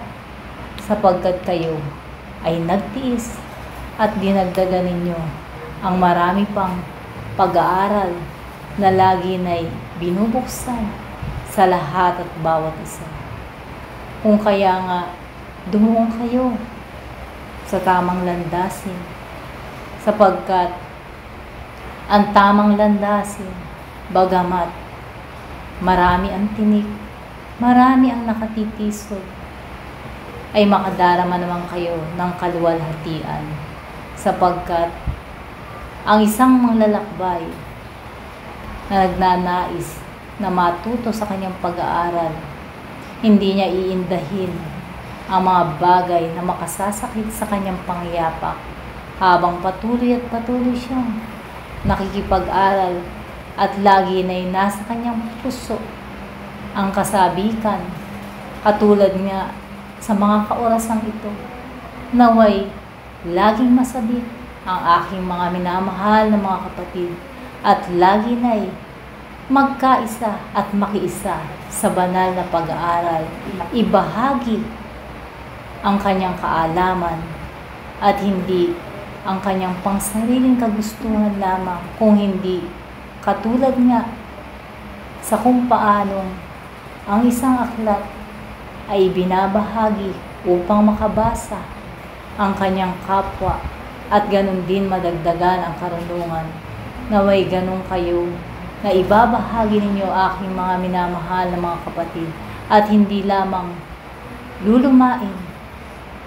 Speaker 5: sapagkat kayo ay nagtiis at dinagdagan ninyo ang marami pang pag-aaral na lagi na'y binubuksan sa lahat at bawat isa. Kung kaya nga dumuong kayo sa tamang landasin, sapagkat ang tamang landasin, bagamat marami ang tinik, marami ang nakatitisod, ay makadarama naman kayo ng kaluwalhatian, sapagkat ang isang manglalakbay na nagnanais na matuto sa kanyang pag-aaral, hindi niya iindahin ang mga bagay na makasasakit sa kanyang pangyapak, habang patuloy at patuloy siyang nakikipag-aral at lagi na'y nasa kanyang puso ang kasabikan, katulad nga sa mga kaorasang ito, naway laging masabik ang aking mga minamahal na mga kapatid, at lagi na'y magkaisa at makiisa sa banal na pag-aaral, ibahagi ang kanyang kaalaman at hindi ang kanyang pangsariling kagustuhan lamang, kung hindi katulad nga sa kung paanong ang isang aklat ay binabahagi upang makabasa ang kanyang kapwa at ganun din madagdagan ang karunungan. Naway ganun kayo na ibabahagi ninyo aking mga minamahal na mga kapatid, at hindi lamang lulumain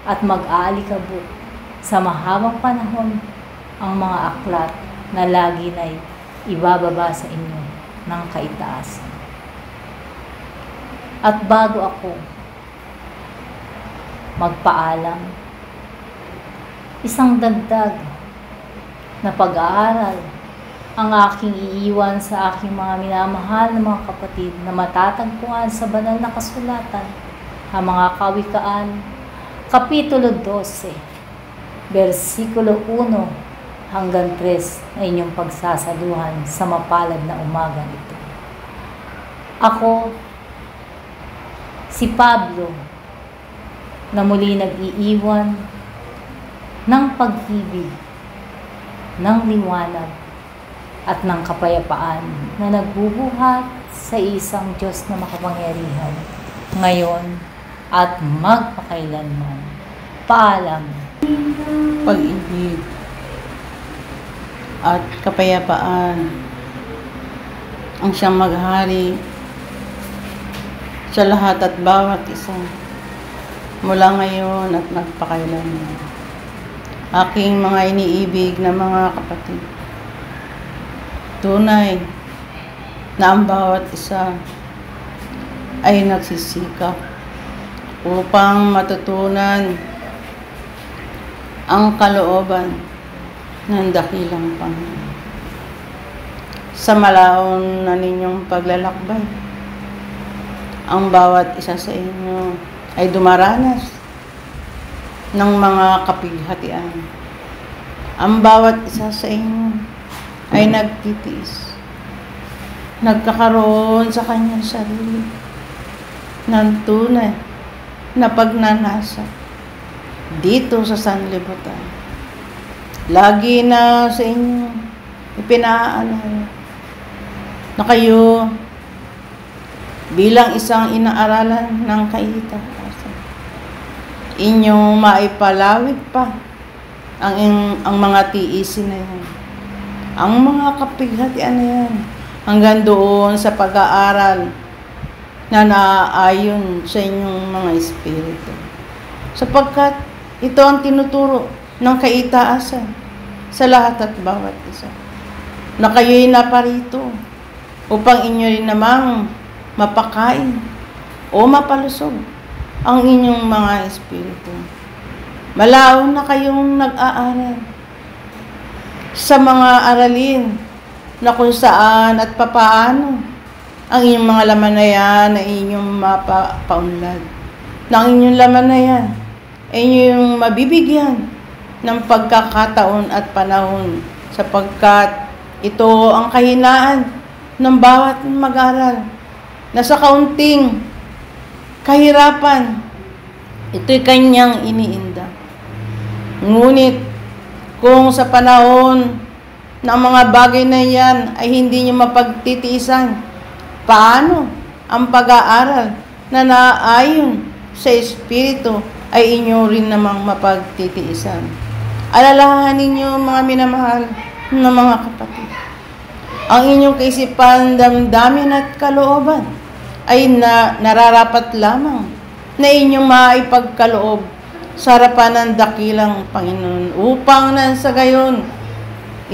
Speaker 5: at mag-aalikabok sa mahabang panahon ang mga aklat na lagi na'y ibababa sa inyo ng kaitaasan. At bago ako magpaalam, isang dagdag na pag-aaral ang aking iiwan sa aking mga minamahal na mga kapatid na matatagpuan sa banal na kasulatan, ang mga Kawikaan, Kapitulo 12, versikulo 1 hanggang 3 na inyong pagsasaluhan sa mapalad na umagang ito. Ako, si Pablo, na muli nag-iiwan ng pag-ibig, ng liwanag, at ng kapayapaan na nagbubuhat sa isang Diyos na makapangyarihan, ngayon at magpakailanman. Paalam.
Speaker 6: Pag-ibig at kapayapaan ang siyang maghari sa lahat at bawat isa, mula ngayon at magpakailanman. Aking mga iniibig na mga kapatid, tunay na ang bawat isa ay nagsisikap upang matutunan ang kalooban ng dakilang Panginoon. Sa malaon na ninyong paglalakbay, ang bawat isa sa inyo ay dumaranas ng mga kapighatian. Ang bawat isa sa inyo ay nagtitiis, nagkakaroon sa kanyang sarili ng tunay na pagnanasa dito sa sanlibutan. Lagi na sa inyo ipinaalala na kayo bilang isang inaaralan ng kaitaasan, inyong maipalawig pa ang mga tiisin na yan, ang mga kapighatian na yan, hanggang doon sa pag-aaral na naaayon sa inyong mga espiritu. Sapagkat ito ang tinuturo ng kaitaasan sa lahat at bawat isa, na kayo'y naparito upang inyo rin namang mapakain o mapalusog ang inyong mga espiritu. Malaon na kayong nag-aaral sa mga aralin na kung saan at papaano ang inyong mga laman na yan na inyong mapaunlad. Na ang inyong laman na yan ay inyong mabibigyan ng pagkakataon at panahon, sapagkat ito ang kahinaan ng bawat mag-aral, na sa kaunting kahirapan, ito'y kanyang iniinda. Ngunit kung sa panahon ng mga bagay na yan ay hindi nyo mapagtitiisan, paano ang pag-aaral na naayon sa Espiritu ay inyo rin namang mapagtitiisan? Alalahanin niyo, mga minamahal na mga kapatid, ang inyong kaisipan, damdamin at kalooban ay nararapat lamang na inyong maipagkaloob sa harapan ng dakilang Panginoon, upang nang sa gayon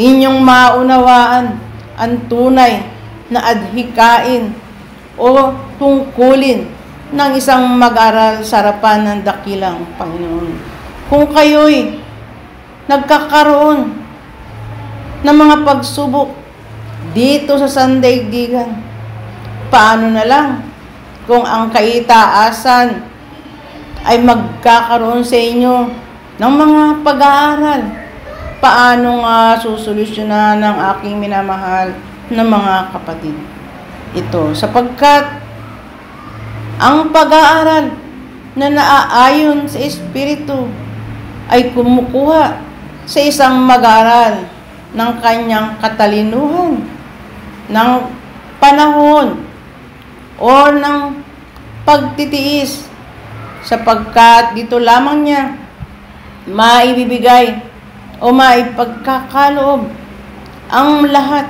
Speaker 6: inyong maunawaan ang tunay na adhikain o tungkulin ng isang mag-aral sa harapan ng dakilang Panginoon. Kung kayo'y nagkakaroon ng mga pagsubok dito sa sandaigdigan, paano na lang kung ang kaitaasan ay magkakaroon sa inyo ng mga pag-aaral? Paano nga susolusyonan ng aking minamahal na mga kapatid ito? Sapagkat ang pag-aaral na naaayon sa Espiritu ay kumukuha sa isang mag-aaral ng kanyang katalinuhan, ng panahon, o ng pagtitiis, sapagkat dito lamang niya maibibigay o maipagkakaloob ang lahat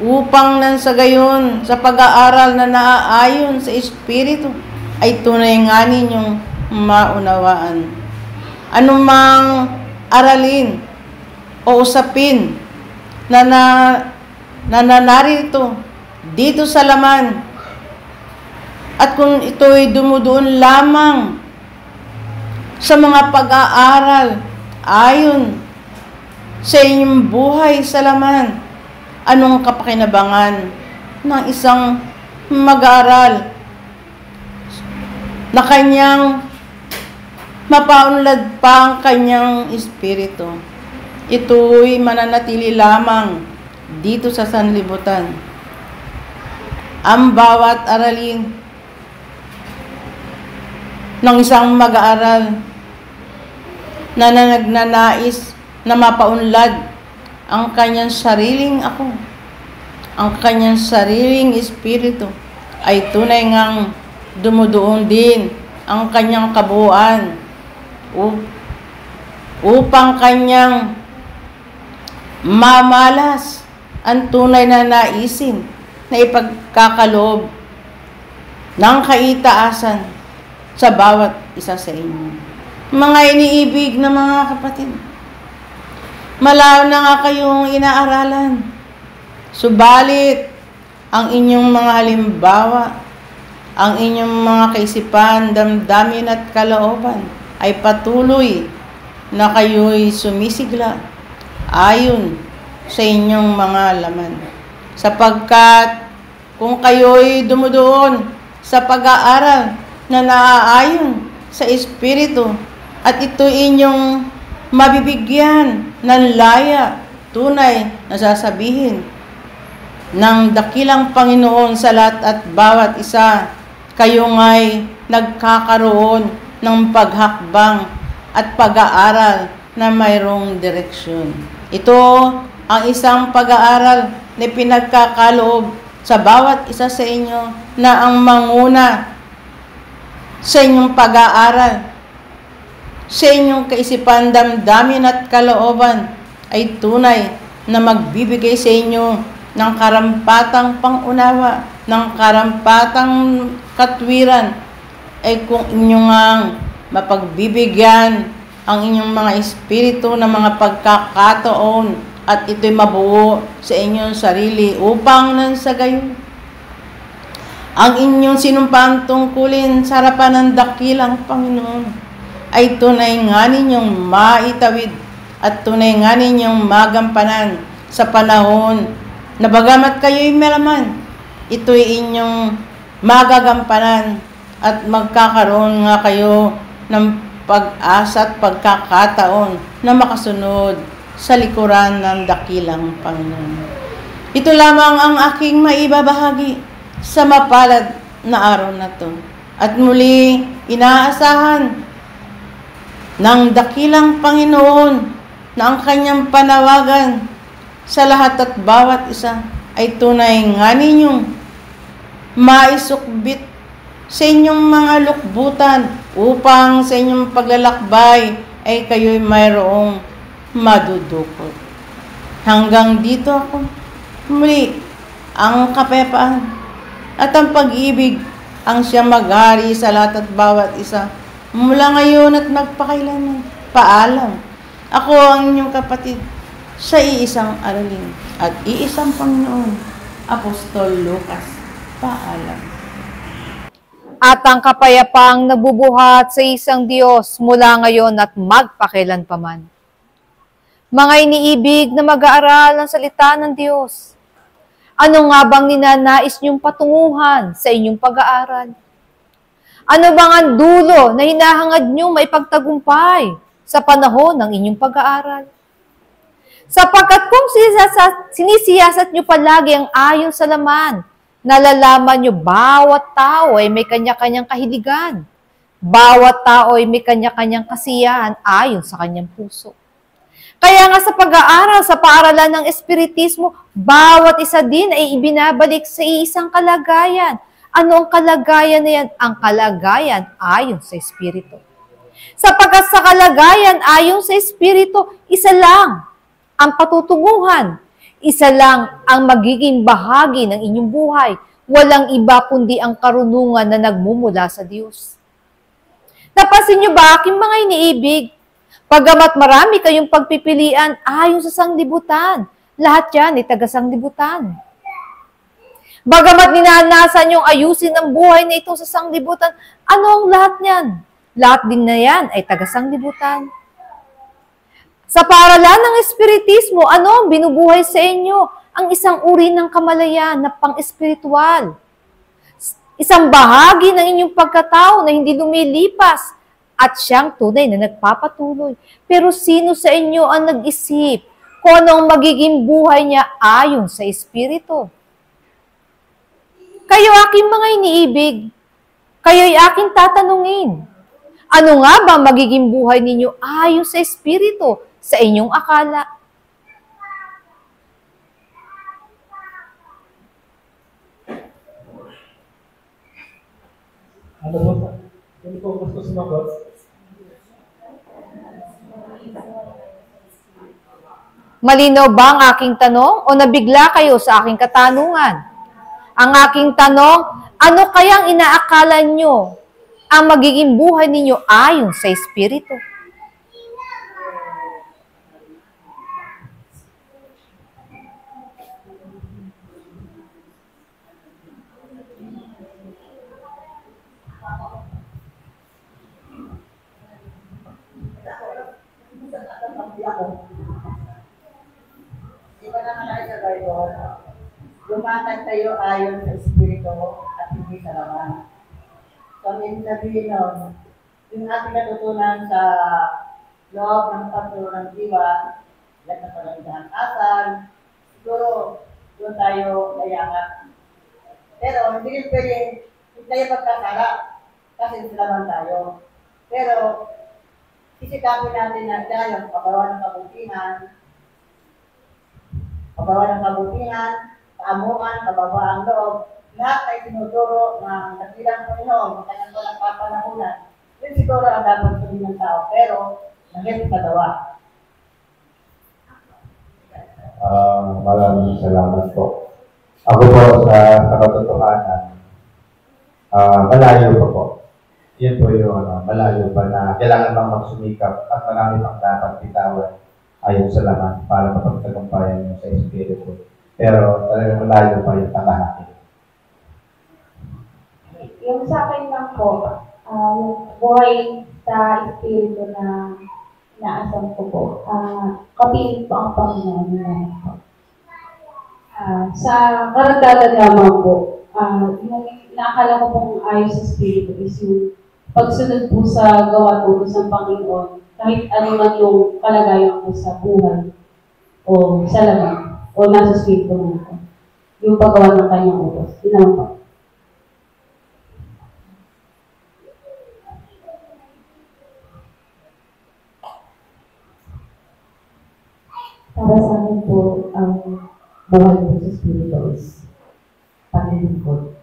Speaker 6: upang nang sa gayon sa pag-aaral na naaayon sa Espiritu ay tunay nga ninyong maunawaan. Anumang aralin o usapin na narito dito sa laman, at kung ito'y dumudoon lamang sa mga pag-aaral ayon sa inyong buhay sa laman, anong kapakinabangan ng isang mag-aaral na kanyang mapaunlad pa ang kanyang espiritu? Ito'y mananatili lamang dito sa sanlibutan. Ang bawat aralin ng isang mag-aaral na nagnanais na mapaunlad ang kanyang sariling ako, ang kanyang sariling espiritu, ay tunay ngang dumudoon din ang kanyang kabuuan upang kanyang mamalas ang tunay na naisin na ipagkakaloob ng kaitaasan sa bawat isa sa inyo. Mga iniibig na mga kapatid, malaw na nga kayong inaaralan. Subalit, ang inyong mga halimbawa, ang inyong mga kaisipan, damdamin at kalooban ay patuloy na kayo'y sumisigla ayon sa inyong mga laman. Sapagkat kung kayo'y dumudoon sa pag-aaral na naaayon sa Espiritu at ito inyong mabibigyan ng laya, tunay na sasabihin ng dakilang Panginoon sa lahat at bawat isa, kayo nga'y nagkakaroon ng paghakbang at pag-aaral na mayroong direksyon. Ito ang isang pag-aaral na pinagkakaloob sa bawat isa sa inyo na ang manguna sa inyong pag-aaral, sa inyong kaisipan, damdamin at kalooban ay tunay na magbibigay sa inyo ng karampatang pangunawa, ng karampatang katwiran, ay kung inyong ang mapagbibigyan ang inyong mga espiritu ng mga pagkakataon at ito'y mabuo sa inyong sarili upang nang sa gayon ang inyong sinumpang tungkulin sa harapan ng dakilang Panginoon ay tunay nga ninyong maitawid at tunay nga ninyong magampanan sa panahon na bagamat kayo'y malaman, ito'y inyong magagampanan at magkakaroon nga kayo ng pag-asa at pagkakataon na makasunod sa likuran ng dakilang Panginoon. Ito lamang ang aking maibabahagi sa mapalad na araw na to. At muli, inaasahan ng dakilang Panginoon na ang kanyang panawagan sa lahat at bawat isa ay tunay nga ninyong maisukbit sa inyong mga lukbutan upang sa inyong paglalakbay ay kayo'y mayroong madudukot. Hanggang dito ako. Muli, ang kapayapaan at ang pag-ibig ang siyang maghari sa lahat at bawat isa mula ngayon at magpakailanman. Paalam. Ako ang inyong kapatid sa iisang aralin at iisang Panginoon, Apostol Lucas. Paalam.
Speaker 7: At ang kapayapaang nabubuhat sa isang Diyos mula ngayon at magpakailanpaman. Mga iniibig na mag-aaral ng salita ng Diyos, ano nga bang ninanais niyong patunguhan sa inyong pag-aaral? Ano bang ang dulo na hinahangad niyong maipagtagumpay sa panahon ng inyong pag-aaral? Sapagkat kung sinisiyasat niyo palagi ang ayon sa laman, nalalaman niyo bawat tao ay may kanya-kanyang kahiligan. Bawat tao ay may kanya-kanyang kasiyahan ayon sa kanyang puso. Kaya nga sa pag-aaral sa paaralan ng Espiritismo, bawat isa din ay ibinabalik sa isang kalagayan. Ano ang kalagayan na yan? Ang kalagayan ayon sa Espiritu. Sapagkat sa kalagayan ayon sa Espiritu, isa lang ang patutunguhan. Isa lang ang magiging bahagi ng inyong buhay. Walang iba kundi ang karunungan na nagmumula sa Diyos. Napansin niyo ba, aking mga iniibig? Pagamat marami kayong pagpipilian ayon sa sanglibutan, lahat yan ay taga-sanglibutan. Bagamat ninanasan yung ayusin ang buhay na ito sa sanglibutan, ano ang lahat niyan? Lahat din na yan ay taga-sanglibutan. Sa paaralan ng Espiritismo, ano ang binubuhay sa inyo? Ang isang uri ng kamalayan na pang-espiritual. Isang bahagi ng inyong pagkatao na hindi lumilipas at siyang tunay na nagpapatuloy. Pero sino sa inyo ang nag-isip kung ano ang magiging buhay niya ayon sa Espiritu? Kayo aking mga iniibig, kayo'y aking tatanungin. Ano nga ba magiging buhay ninyo ayon sa Espiritu sa inyong akala?
Speaker 8: Ano mo? Hindi ko gusto sumagot.
Speaker 7: Malinaw ba ang aking tanong o nabigla kayo sa aking katanungan? Ang aking tanong, ano kayang inaakala nyo ang magiging buhay ninyo ayon sa Espiritu?
Speaker 1: Iba naman tayo sa Bible. Lumakad tayo ayon sa Espiritu at hindi sa laman. So, ang ibig sabihin nun, yung ating natutunan sa loob ng pagturo ng diwa, lahat na palandahan asal, siguro doon tayo layangat. Pero hindi rin pwede, hindi tayo pagkakala kasi silaman tayo. Pero isikapin natin na tayo pagawa ng kabutihan, kaamuan, kababaang loob, lahat ay tinuturo ng dakilang Panginoon, ng kanyang walang papanahunan. Yun siguro ang dapat sabihin ng tao, pero naging pagawa.
Speaker 9: Maraming salamat po. Ako po sa katotohanan, malayo pa po. Yan po yung malayo pa na kailangan bang magsumikap at marami pang dapat bitawan ayon sa laman para mapagtagumpayan nyo sa Espiritu. Pero talagang malayo pa yung tangahaki.
Speaker 10: Yung sa akin lang po, yung buhay sa Espiritu na inaasam ko po, kapilit po ang Panginoon. Sa karagdagan lamang po, yung inaakala ko pong ayos sa Espiritu is yung pagsunod po sa gawa at utos ng Panginoon, kahit ano man yung kalagayan ko sa buhay o sa laman o nasa Espiritu mo ko. Yung paggawa ng kanyang utos. Yun lang po. Para sa akin po, ang buhay ko sa Espiritu is paglilingkod.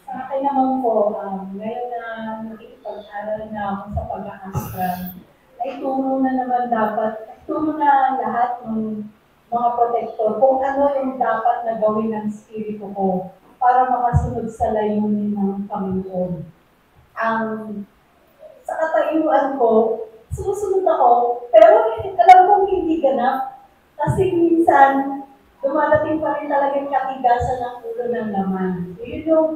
Speaker 11: Sa akin naman po, ngayon na nakikipag-aral na ako sa pag-aastra, ay turo na naman dapat, turo na lahat ng mga protektor kung ano yung dapat na gawin ng Espiritu ko para makasunod sa layunin ng Panginoon. Sa katayuan ko, susunod ako, pero alam kong hindi ganap. Kasi minsan, dumadating pa rin talagang katigasan ng ulo ng laman. Yun yung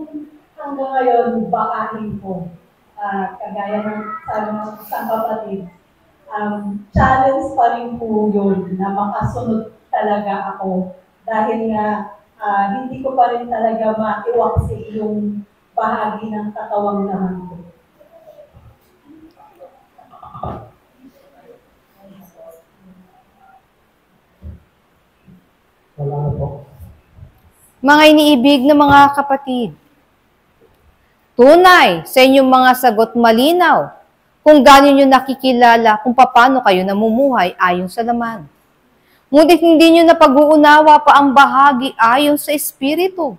Speaker 11: hanggang ngayon, bakahin ko. Kagaya ng isang kapatid. Challenge pa rin po yun na makasunod talaga ako. Dahil nga, hindi ko pa rin talaga maiwaksi yung bahagi ng katawang laman ko.
Speaker 8: Wala na po.
Speaker 7: Mga iniibig na mga kapatid, tunay sa inyong mga sagot malinaw kung gaano nyo nakikilala kung paano kayo namumuhay ayon sa laman. Ngunit hindi nyo napag-uunawa pa ang bahagi ayon sa Espiritu.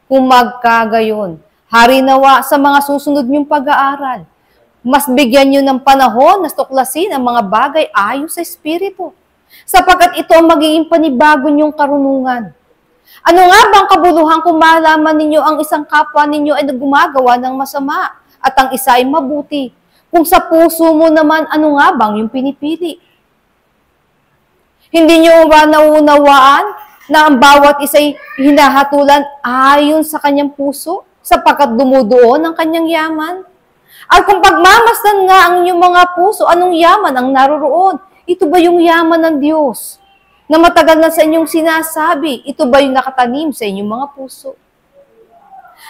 Speaker 7: Kung magkagayon, harinawa sa mga susunod nyong pag-aaral. Mas bigyan nyo ng panahon na tuklasin ang mga bagay ayon sa Espiritu. Sapagkat ito ang magiging panibago niyong karunungan. Ano nga bang kabuluhan kung malaman ninyo ang isang kapwa ninyo ay gumagawa ng masama at ang isa ay mabuti? Kung sa puso mo naman, ano nga bang yung pinipili? Hindi nyo ba nauunawaan na ang bawat isa ay hinahatulan ayon sa kanyang puso sapagkat dumudoon ang kanyang yaman? At kung pagmamasdan nga ang inyong mga puso, anong yaman ang naroroon? Ito ba yung yaman ng Diyos na matagal na sa inyong sinasabi? Ito ba yung nakatanim sa inyong mga puso?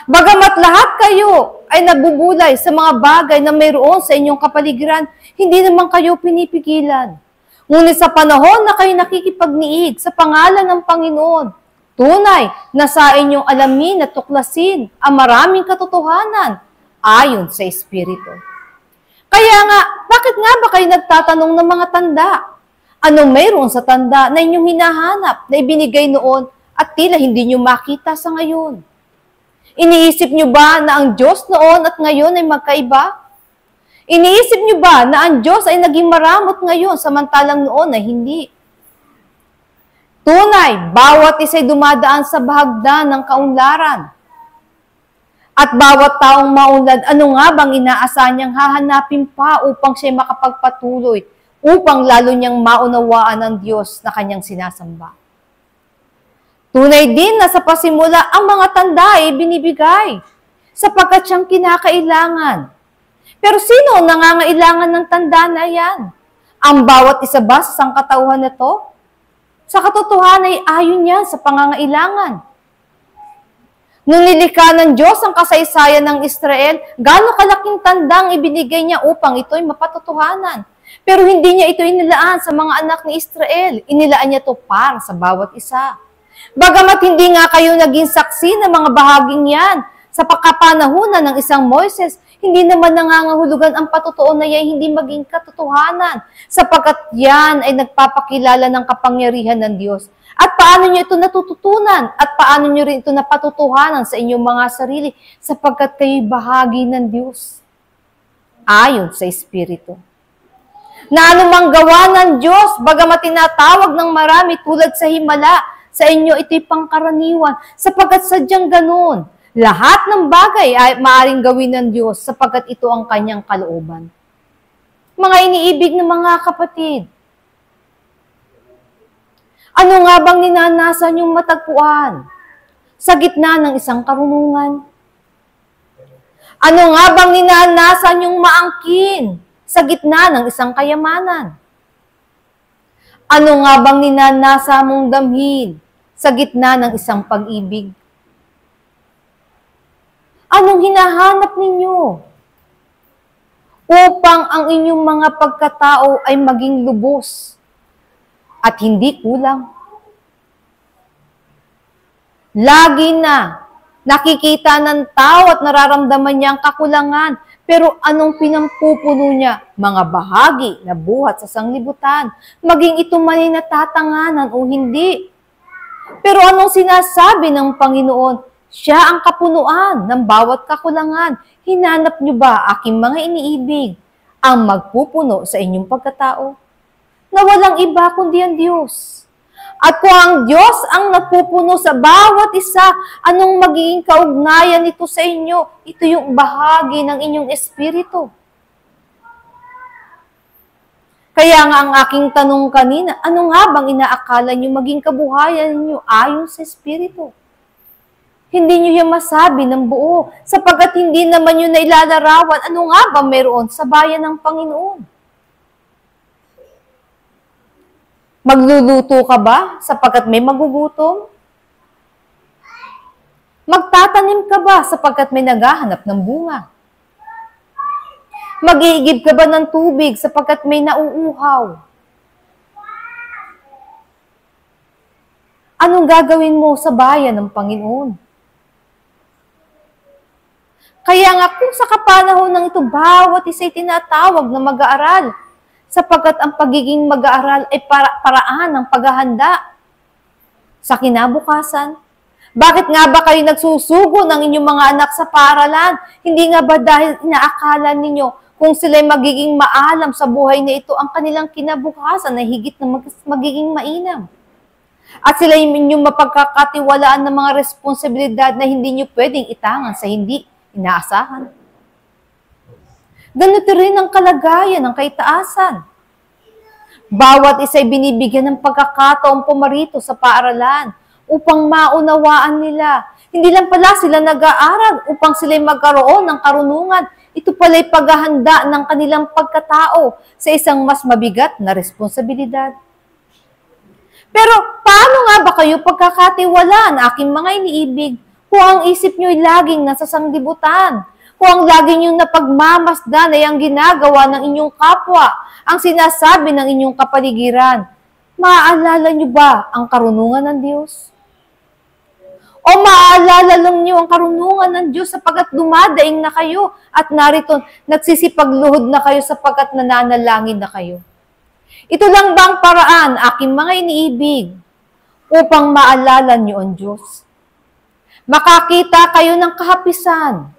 Speaker 7: Bagamat lahat kayo ay nabubulay sa mga bagay na mayroon sa inyong kapaligiran, hindi naman kayo pinipigilan. Ngunit sa panahon na kayo nakikipagniig sa pangalan ng Panginoon, tunay na sa inyong alamin at tuklasin ang maraming katotohanan ayon sa Espiritu. Kaya nga, bakit nga ba kayo nagtatanong ng mga tanda? Ano mayroon sa tanda na inyong hinahanap na ibinigay noon at tila hindi nyo makita sa ngayon? Iniisip nyo ba na ang Diyos noon at ngayon ay magkaiba? Iniisip nyo ba na ang Diyos ay naging maramot ngayon samantalang noon ay hindi? Tunay, bawat isa'y dumadaan sa bahagdan ng kaunlaran. At bawat taong maunlad, ano nga bang inaasahan niyang hahanapin pa upang siya'y makapagpatuloy, upang lalo niyang maunawaan ng Diyos na kanyang sinasamba? Tunay din na sa pasimula, ang mga tanda ay binibigay, sapagkat siyang kinakailangan. Pero sino ang nangangailangan ng tanda na yan? Ang bawat isa ba sa sangkatauhan na to? Sa katotohanan ay ayon yan sa pangangailangan. Nung nilikha ng Diyos ang kasaysayan ng Israel, gaano kalaking tandang ibinigay niya upang ito'y mapatotohanan. Pero hindi niya ito inilaan sa mga anak ni Israel. Inilaan niya ito para sa bawat isa. Bagamat hindi nga kayo naging saksi ng mga bahaging yan sa pagkapanahunan ng isang Moises, hindi naman nangangahulugan ang patotoo na yan hindi maging katotohanan, sapagkat yan ay nagpapakilala ng kapangyarihan ng Diyos. At paano nyo ito natututunan? At paano nyo rin ito napatutuhanan sa inyong mga sarili, sapagkat kayo'y bahagi ng Diyos, ayon sa Espiritu. Na anumang gawa ng Diyos, bagamat tinatawag ng marami tulad sa himala, sa inyo ito'y pangkaraniwan, sapagkat sadyang ganun. Lahat ng bagay ay maaaring gawin ng Diyos sapagkat ito ang kanyang kalooban. Mga iniibig ng mga kapatid, ano nga bang ninanasan yung matagpuan sa gitna ng isang karunungan? Ano nga bang ninanasan yung maangkin sa gitna ng isang kayamanan? Ano nga bang ninanasa mong damhin sa gitna ng isang pag-ibig? Anong hinahanap ninyo upang ang inyong mga pagkatao ay maging lubos at hindi kulang? Lagi na nakikita ng tao at nararamdaman niya ang kakulangan, pero anong pinampupuno niya? Mga bahagi na buhat sa sanglibutan, maging ito man ay natatanganan o hindi. Pero anong sinasabi ng Panginoon? Siya ang kapunuan ng bawat kakulangan. Hinanap niyo ba, aking mga iniibig, ang magpupuno sa inyong pagkatao? Na walang iba kundi ang Diyos. At kung ang Diyos ang nagpupuno sa bawat isa, anong magiging kaugnayan nito sa inyo? Ito yung bahagi ng inyong espiritu. Kaya nga ang aking tanong kanina, ano nga bang inaakala niyo maging kabuhayan niyo ayon sa espiritu? Hindi nyo yan masabi ng buo, sapagkat hindi naman yun na ilalarawan. Ano nga ba meron sa bayan ng Panginoon? Magluluto ka ba sapagkat may magugutom? Magtatanim ka ba sapagkat may naghahanap ng bunga? Mag-iigib ka ba ng tubig sapagkat may nauuhaw? Anong gagawin mo sa bayan ng Panginoon? Kaya nga kung sa kapanahon ng ito, bawat isa'y tinatawag na mag-aaral, sapagkat ang pagiging mag-aaral ay paraan ng paghahanda sa kinabukasan. Bakit nga ba kayo nagsusugo ng inyong mga anak sa paaralan? Hindi nga ba dahil inaakala ninyo kung sila'y magiging maalam sa buhay na ito, ang kanilang kinabukasan na higit na magiging mainam? At sila inyong mapagkakatiwalaan ng mga responsibilidad na hindi nyo pwedeng itangan sa hindi inaasahan. Ganito rin ang kalagayan ng kaitaasan. Bawat isa'y binibigyan ng pagkakataong pumarito sa paaralan upang maunawaan nila. Hindi lang pala sila nag-aaral upang sila'y magkaroon ng karunungan. Ito pala'y paghahanda ng kanilang pagkatao sa isang mas mabigat na responsibilidad. Pero paano nga ba kayo pagkakatiwalaan, aking mga iniibig, kung ang isip nyo'y laging nasa sanglibutan? Kung ang lagi niyong napagmamasdan ay ang ginagawa ng inyong kapwa, ang sinasabi ng inyong kapaligiran, maaalala niyo ba ang karunungan ng Diyos? O maaalala lang niyo ang karunungan ng Diyos sapagkat dumadaing na kayo at narito nagsisipagluhod na kayo sapagkat nananalangin na kayo? Ito lang ba ang paraan, aking mga iniibig, upang maalala niyo ang Diyos? Makakita kayo ng kahapisan,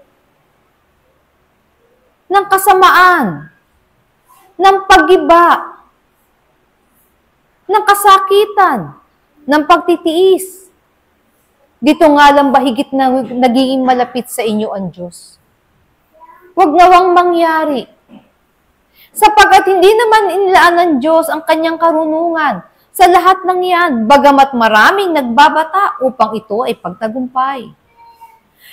Speaker 7: ng kasamaan, ng pag-iba, ng kasakitan, ng pagtitiis. Dito nga lang ba higit na nagiging malapit sa inyo ang Diyos? Huwag nawang mangyari. Sapagkat hindi naman inlaan ng Diyos ang kanyang karunungan sa lahat ng yan, bagamat maraming nagbabata upang ito ay pagtagumpay.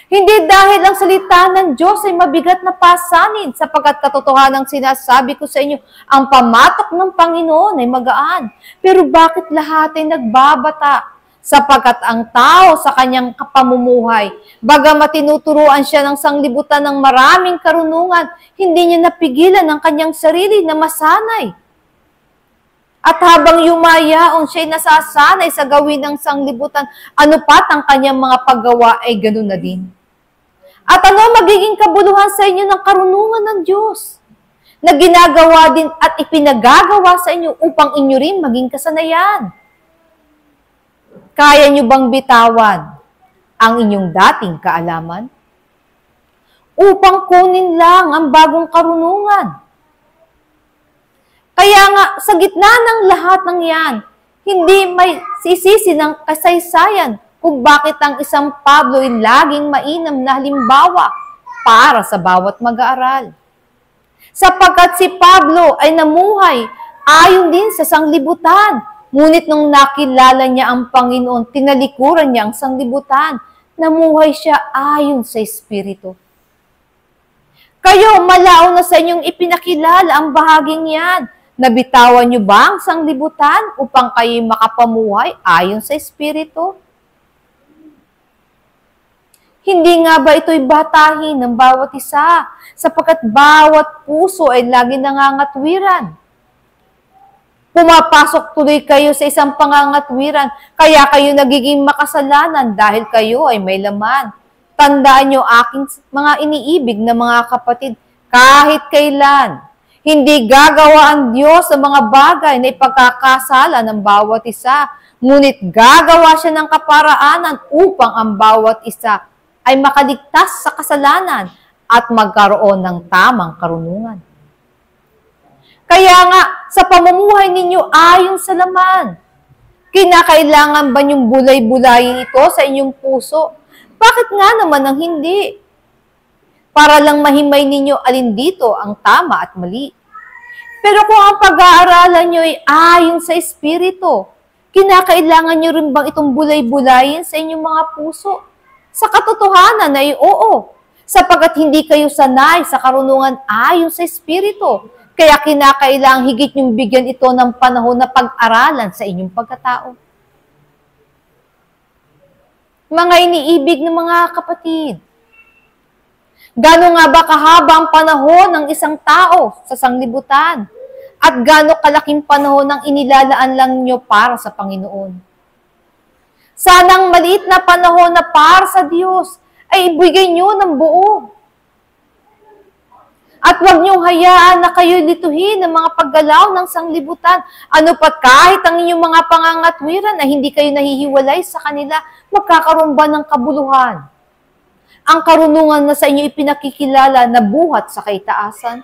Speaker 7: Hindi dahil ang salita ng Diyos ay mabigat na pasanin, sapagkat katotohanan ng sinasabi ko sa inyo, ang pamatok ng Panginoon ay magaan. Pero bakit lahat ay nagbabata? Sapagkat ang tao sa kanyang kapamumuhay, bagamat tinuturuan siya ng sanglibutan ng maraming karunungan, hindi niya napigilan ang kanyang sarili na masanay. At habang yumayaon siya'y nasasanay sa gawin ng sanglibutan, ano pat ang kanyang mga paggawa ay ganun na din. At ano magiging kabuluhan sa inyo ng karunungan ng Diyos, na ginagawa din at ipinagagawa sa inyo upang inyo rin maging kasanayan? Kaya nyo bang bitawan ang inyong dating kaalaman upang kunin lang ang bagong karunungan? Kaya nga, sa gitna ng lahat ng yan, hindi may sisisi ng kasaysayan kung bakit ang isang Pablo ay laging mainam na halimbawa para sa bawat mag-aaral. Sapagkat si Pablo ay namuhay ayon din sa sanglibutan. Ngunit nung nakilala niya ang Panginoon, tinalikuran niya ang sanglibutan. Namuhay siya ayon sa Espiritu. Kayo, malao na sa inyong ipinakilala ang bahaging yan. Nabitawan niyo ba ang sanglibutan upang kayo makapamuhay ayon sa Espiritu? Hindi nga ba ito'y batahin ng bawat isa, sapagkat bawat puso ay lagi nangangatwiran? Pumapasok tuloy kayo sa isang pangangatwiran, kaya kayo nagiging makasalanan dahil kayo ay may laman. Tandaan niyo, aking mga iniibig na mga kapatid, kahit kailan, hindi gagawa ang Diyos sa mga bagay na ipagkakasala ng bawat isa, ngunit gagawa siya ng kaparaanan upang ang bawat isa ay makaligtas sa kasalanan at magkaroon ng tamang karunungan. Kaya nga, sa pamumuhay ninyo ayon sa laman, kinakailangan ba niyong bulay-bulayin ito sa inyong puso? Bakit nga naman ang hindi? Para lang mahimay ninyo alin dito ang tama at mali. Pero kung ang pag-aaralan niyo ay ayon sa Espiritu, kinakailangan niyo rin bang itong bulay-bulayin sa inyong mga puso? Sa katotohanan ay oo, sapagkat hindi kayo sanay sa karunungan ayon sa Espiritu. Kaya kinakailangang higit niyong bigyan ito ng panahon na pag-aralan sa inyong pagkatao. Mga iniibig ng mga kapatid, gaano nga ba kahaba ang panahon ng isang tao sa sanglibutan? At gaano kalaking panahon ang inilalaan lang niyo para sa Panginoon? Sanang maliit na panahon na para sa Diyos ay ibigay niyo ng buo. At huwag niyong hayaan na kayo lituhin ng mga paggalaw ng sanglibutan. Ano pat kahit ang inyong mga pangangatwiran na hindi kayo nahihiwalay sa kanila, magkakaroon ba ng kabuluhan? Ang karunungan na sa inyo ipinakikilala na buhat sa kaitaasan?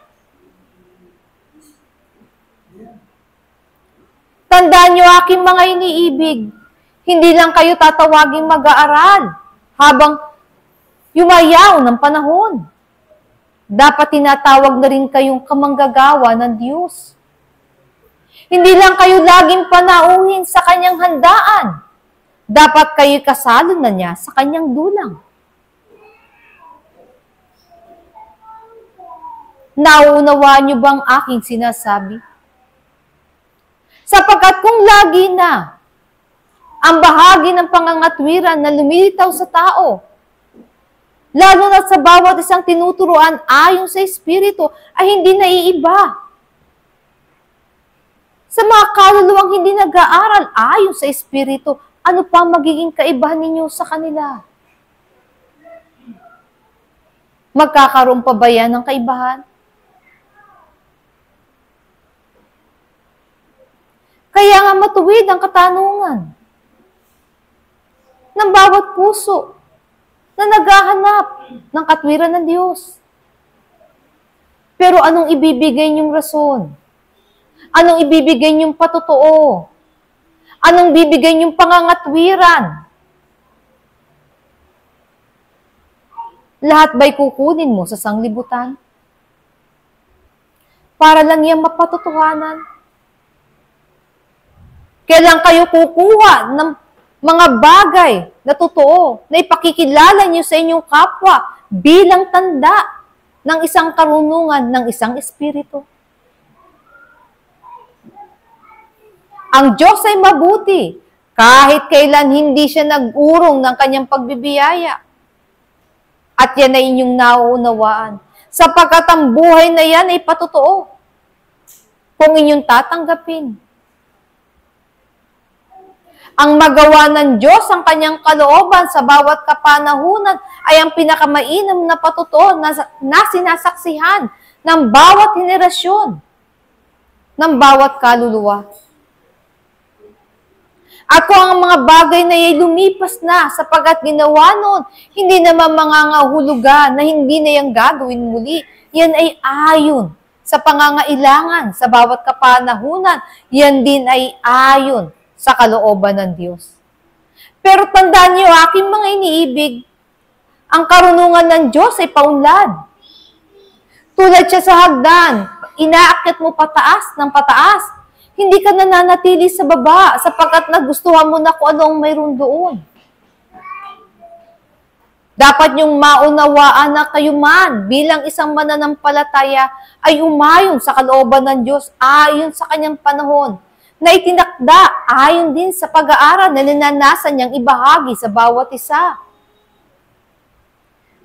Speaker 7: Tandaan niyo, aking mga iniibig, hindi lang kayo tatawaging mag-aaral habang yumayaw ng panahon. Dapat tinatawag na rin kayong kamanggagawa ng Diyos. Hindi lang kayo laging panauhin sa kanyang handaan. Dapat kayo kasalo na niya sa kanyang dulang. Nauunawaan niyo bang aking sinasabi? Sapagkat kung lagi na ang bahagi ng pangangatwiran na lumilitaw sa tao, lalo na sa bawat isang tinuturuan ayon sa Espiritu, ay hindi naiiba. Sa mga kaluluwang hindi nag-aaral ayon sa Espiritu, ano pa magiging kaibahan ninyo sa kanila? Magkakaroon pa ba yan ng kaibahan? Kaya nga matuwid ang katanungan ng bawat puso na naghahanap ng katwiran ng Diyos. Pero anong ibibigay niyong rason? Anong ibibigay niyong patotoo? Anong bibigay niyong pangangatwiran? Lahat ba'y kukunin mo sa sanglibutan? Para lang yan mapatotohanan? Kailan kayo kukuha ng mga bagay na totoo, na ipakikilala niyo sa inyong kapwa bilang tanda ng isang karunungan ng isang espiritu? Ang Diyos ay mabuti, kahit kailan hindi siya nag-urong ng kanyang pagbibiyaya. At yan ay inyong nauunawaan, sapagkat ang buhay na yan ay patotoo kung inyong tatanggapin. Ang magawa ng Diyos ang kanyang kalooban sa bawat kapanahunan ay ang pinakamainam na patotoo na sinasaksihan ng bawat henerasyon, ng bawat kaluluwa. At kung ang mga bagay na ay lumipas na sapagkat ginawa noon, hindi naman mangangahulugan na hindi na yan gagawin muli. Yan ay ayon sa pangangailangan sa bawat kapanahunan. Yan din ay ayon sa kalooban ng Diyos. Pero tandaan niyo, aking mga iniibig, ang karunungan ng Diyos ay paunlad. Tulad siya sa hagdan, inaakyat mo pataas ng pataas. Hindi ka nananatili sa baba sapagkat nagustuhan mo na kung ano ang mayroon doon. Dapat niyong maunawaan na kayo man bilang isang mananampalataya ay umayon sa kalooban ng Diyos ayon sa kanyang panahon na itinakda ayon din sa pag-aaral na ninanasan niyang ibahagi sa bawat isa.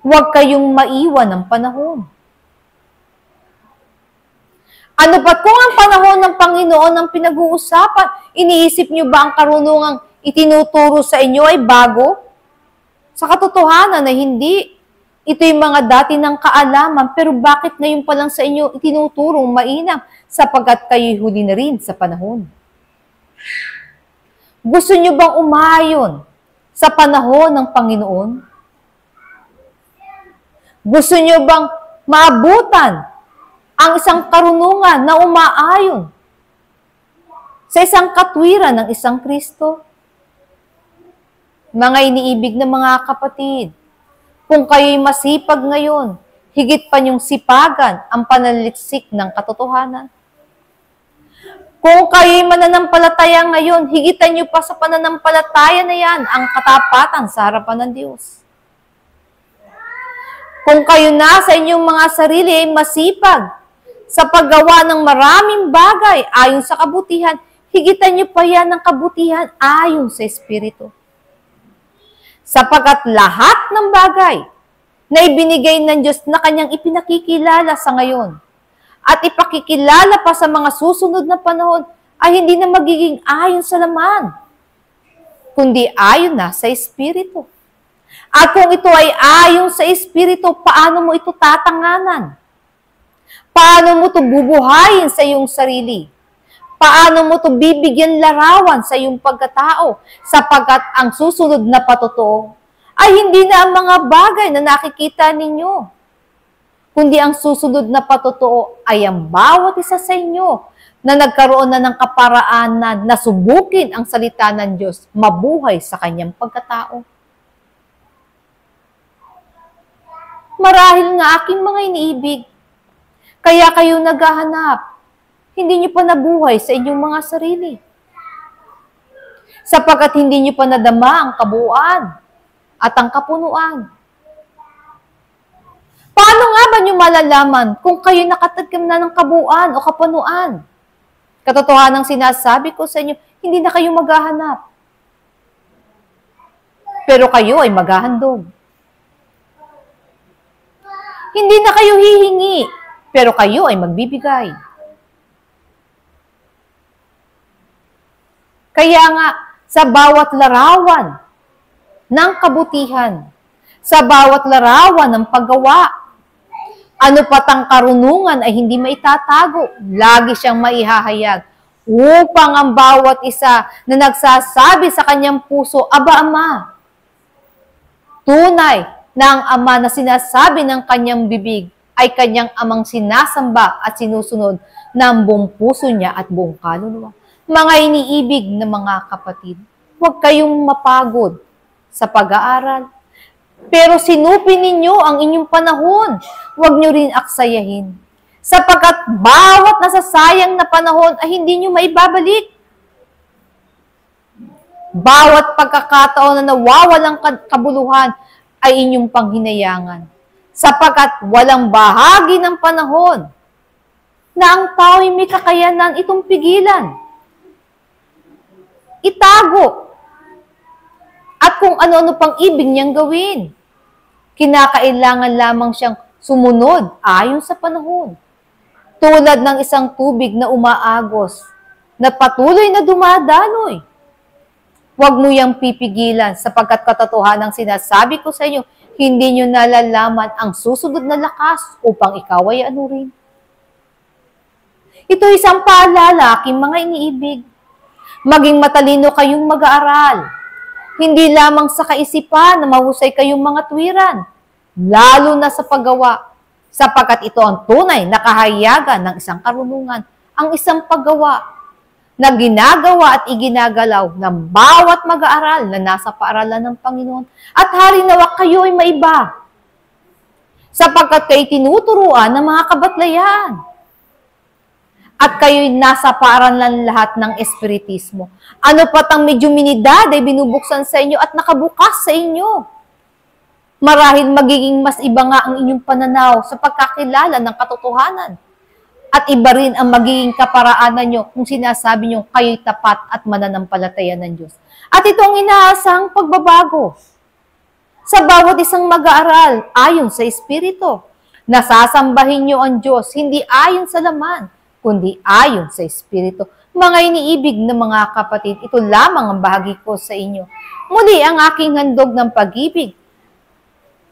Speaker 7: Huwag kayong maiwan ng panahon. Ano ba't kung ang panahon ng Panginoon ang pinag-uusapan, iniisip niyo ba ang karunungang itinuturo sa inyo ay bago? Sa katotohanan na hindi. Ito yung mga dati ng kaalaman, pero bakit ngayon pa lang sa inyo itinuturong mainam sapagkat kayo'y huli na rin sa panahon? Gusto niyo bang umayon sa panahon ng Panginoon? Gusto niyo bang maabutan ang isang karunungan na umaayon sa isang katwiran ng isang Kristo? Mga iniibig na mga kapatid, kung kayo'y masipag ngayon, higit pa niyong sipagan ang pananaliksik ng katotohanan. Kung kayo'y mananampalataya ngayon, higitan niyo pa sa pananampalataya na yan ang katapatan sa harapan ng Diyos. Kung kayo na sa inyong mga sarili ay masipag sa paggawa ng maraming bagay ayon sa kabutihan, higitan niyo pa yan ng kabutihan ayon sa Espiritu. Sapagkat lahat ng bagay na ibinigay ng Diyos na kanyang ipinakikilala sa ngayon at ipakikilala pa sa mga susunod na panahon ay hindi na magiging ayon sa laman, kundi ayon na sa Espiritu. At kung ito ay ayon sa Espiritu, paano mo ito tatanganan? Paano mo ito bubuhayin sa iyong sarili? Paano mo ito bibigyan larawan sa iyong pagkatao? Sapagkat ang susunod na patotoo ay hindi na ang mga bagay na nakikita ninyo, kundi ang susunod na patotoo ay ang bawat isa sa inyo na nagkaroon na ng kaparaanan na subukin ang salita ng Diyos, mabuhay sa kanyang pagkatao. Marahil nga aking mga iniibig, kaya kayo naghahanap, hindi niyo pa nabuhay sa inyong mga sarili. Sapagkat hindi niyo pa nadama ang kabuuan at ang kapunuan. Paano nga ba niyo malalaman kung kayo nakatagkim na ng kabuuan o kapunuan? Katotohanan ng sinasabi ko sa inyo, hindi na kayo maghahanap. Pero kayo ay maghahandog. Hindi na kayo hihingi, pero kayo ay magbibigay. Kaya nga, sa bawat larawan ng kabutihan, sa bawat larawan ng paggawa, ano patang karunungan ay hindi maitatago, lagi siyang maihahayag upang ang bawat isa na nagsasabi sa kanyang puso, Aba, Ama, tunay na ang Ama na sinasabi ng kanyang bibig ay kanyang amang sinasamba at sinusunod ng buong puso niya at buong kaluluwa. Mga iniibig na mga kapatid, huwag kayong mapagod sa pag-aaral. Pero sinupin ninyo ang inyong panahon. Huwag nyo rin aksayahin. Sapagkat bawat nasasayang na panahon ay hindi nyo maibabalik. Bawat pagkakataon na nawawalang kabuluhan ay inyong panghinayangan. Sapagkat walang bahagi ng panahon na ang tao ay may kakayanan itong pigilan. Itago. At kung ano-ano pang ibig niyang gawin. Kinakailangan lamang siyang sumunod ayon sa panahon. Tulad ng isang tubig na umaagos, na patuloy na dumadaloy. Huwag mo yang pipigilan sapagkat katotohanan ng sinasabi ko sa inyo, hindi nyo nalalaman ang susunod na lakas upang ikaw ay anurin. Ito isang paalala, aking mga iniibig. Maging matalino kayong mag-aaral. Hindi lamang sa kaisipan na mahusay kayong mga tuwiran, lalo na sa paggawa, sapagkat ito ang tunay na kahayagan ng isang karunungan, ang isang paggawa na ginagawa at iginagalaw ng bawat mag-aaral na nasa paaralan ng Panginoon. At harinawa kayo ay maiba, sapagkat kayo tinuturuan ng mga kabatlayan. At kayo'y nasa paaralan lahat ng espiritismo. Ano pat ang medyuminidad ay binubuksan sa inyo at nakabukas sa inyo. Marahil magiging mas iba nga ang inyong pananaw sa pagkakilala ng katotohanan. At iba rin ang magiging kaparaanan nyo kung sinasabi nyo kayo'y tapat at mananampalataya ng Diyos. At ito ang inaasang pagbabago. Sa bawat isang mag-aaral, ayon sa Espiritu, nasasambahin nyo ang Diyos, hindi ayon sa laman, kundi ayon sa Espiritu. Mga iniibig na mga kapatid, ito lamang ang bahagi ko sa inyo. Muli ang aking handog ng pag-ibig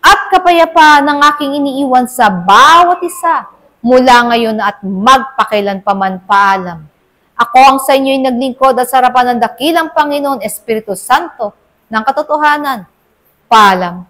Speaker 7: at kapayapaan ng aking iniiwan sa bawat isa mula ngayon at magpakailanpaman. Paalam. Ako ang sa inyo'y naglingkod at sarapan ng dakilang Panginoon, Espiritu Santo, ng katotohanan. Paalam.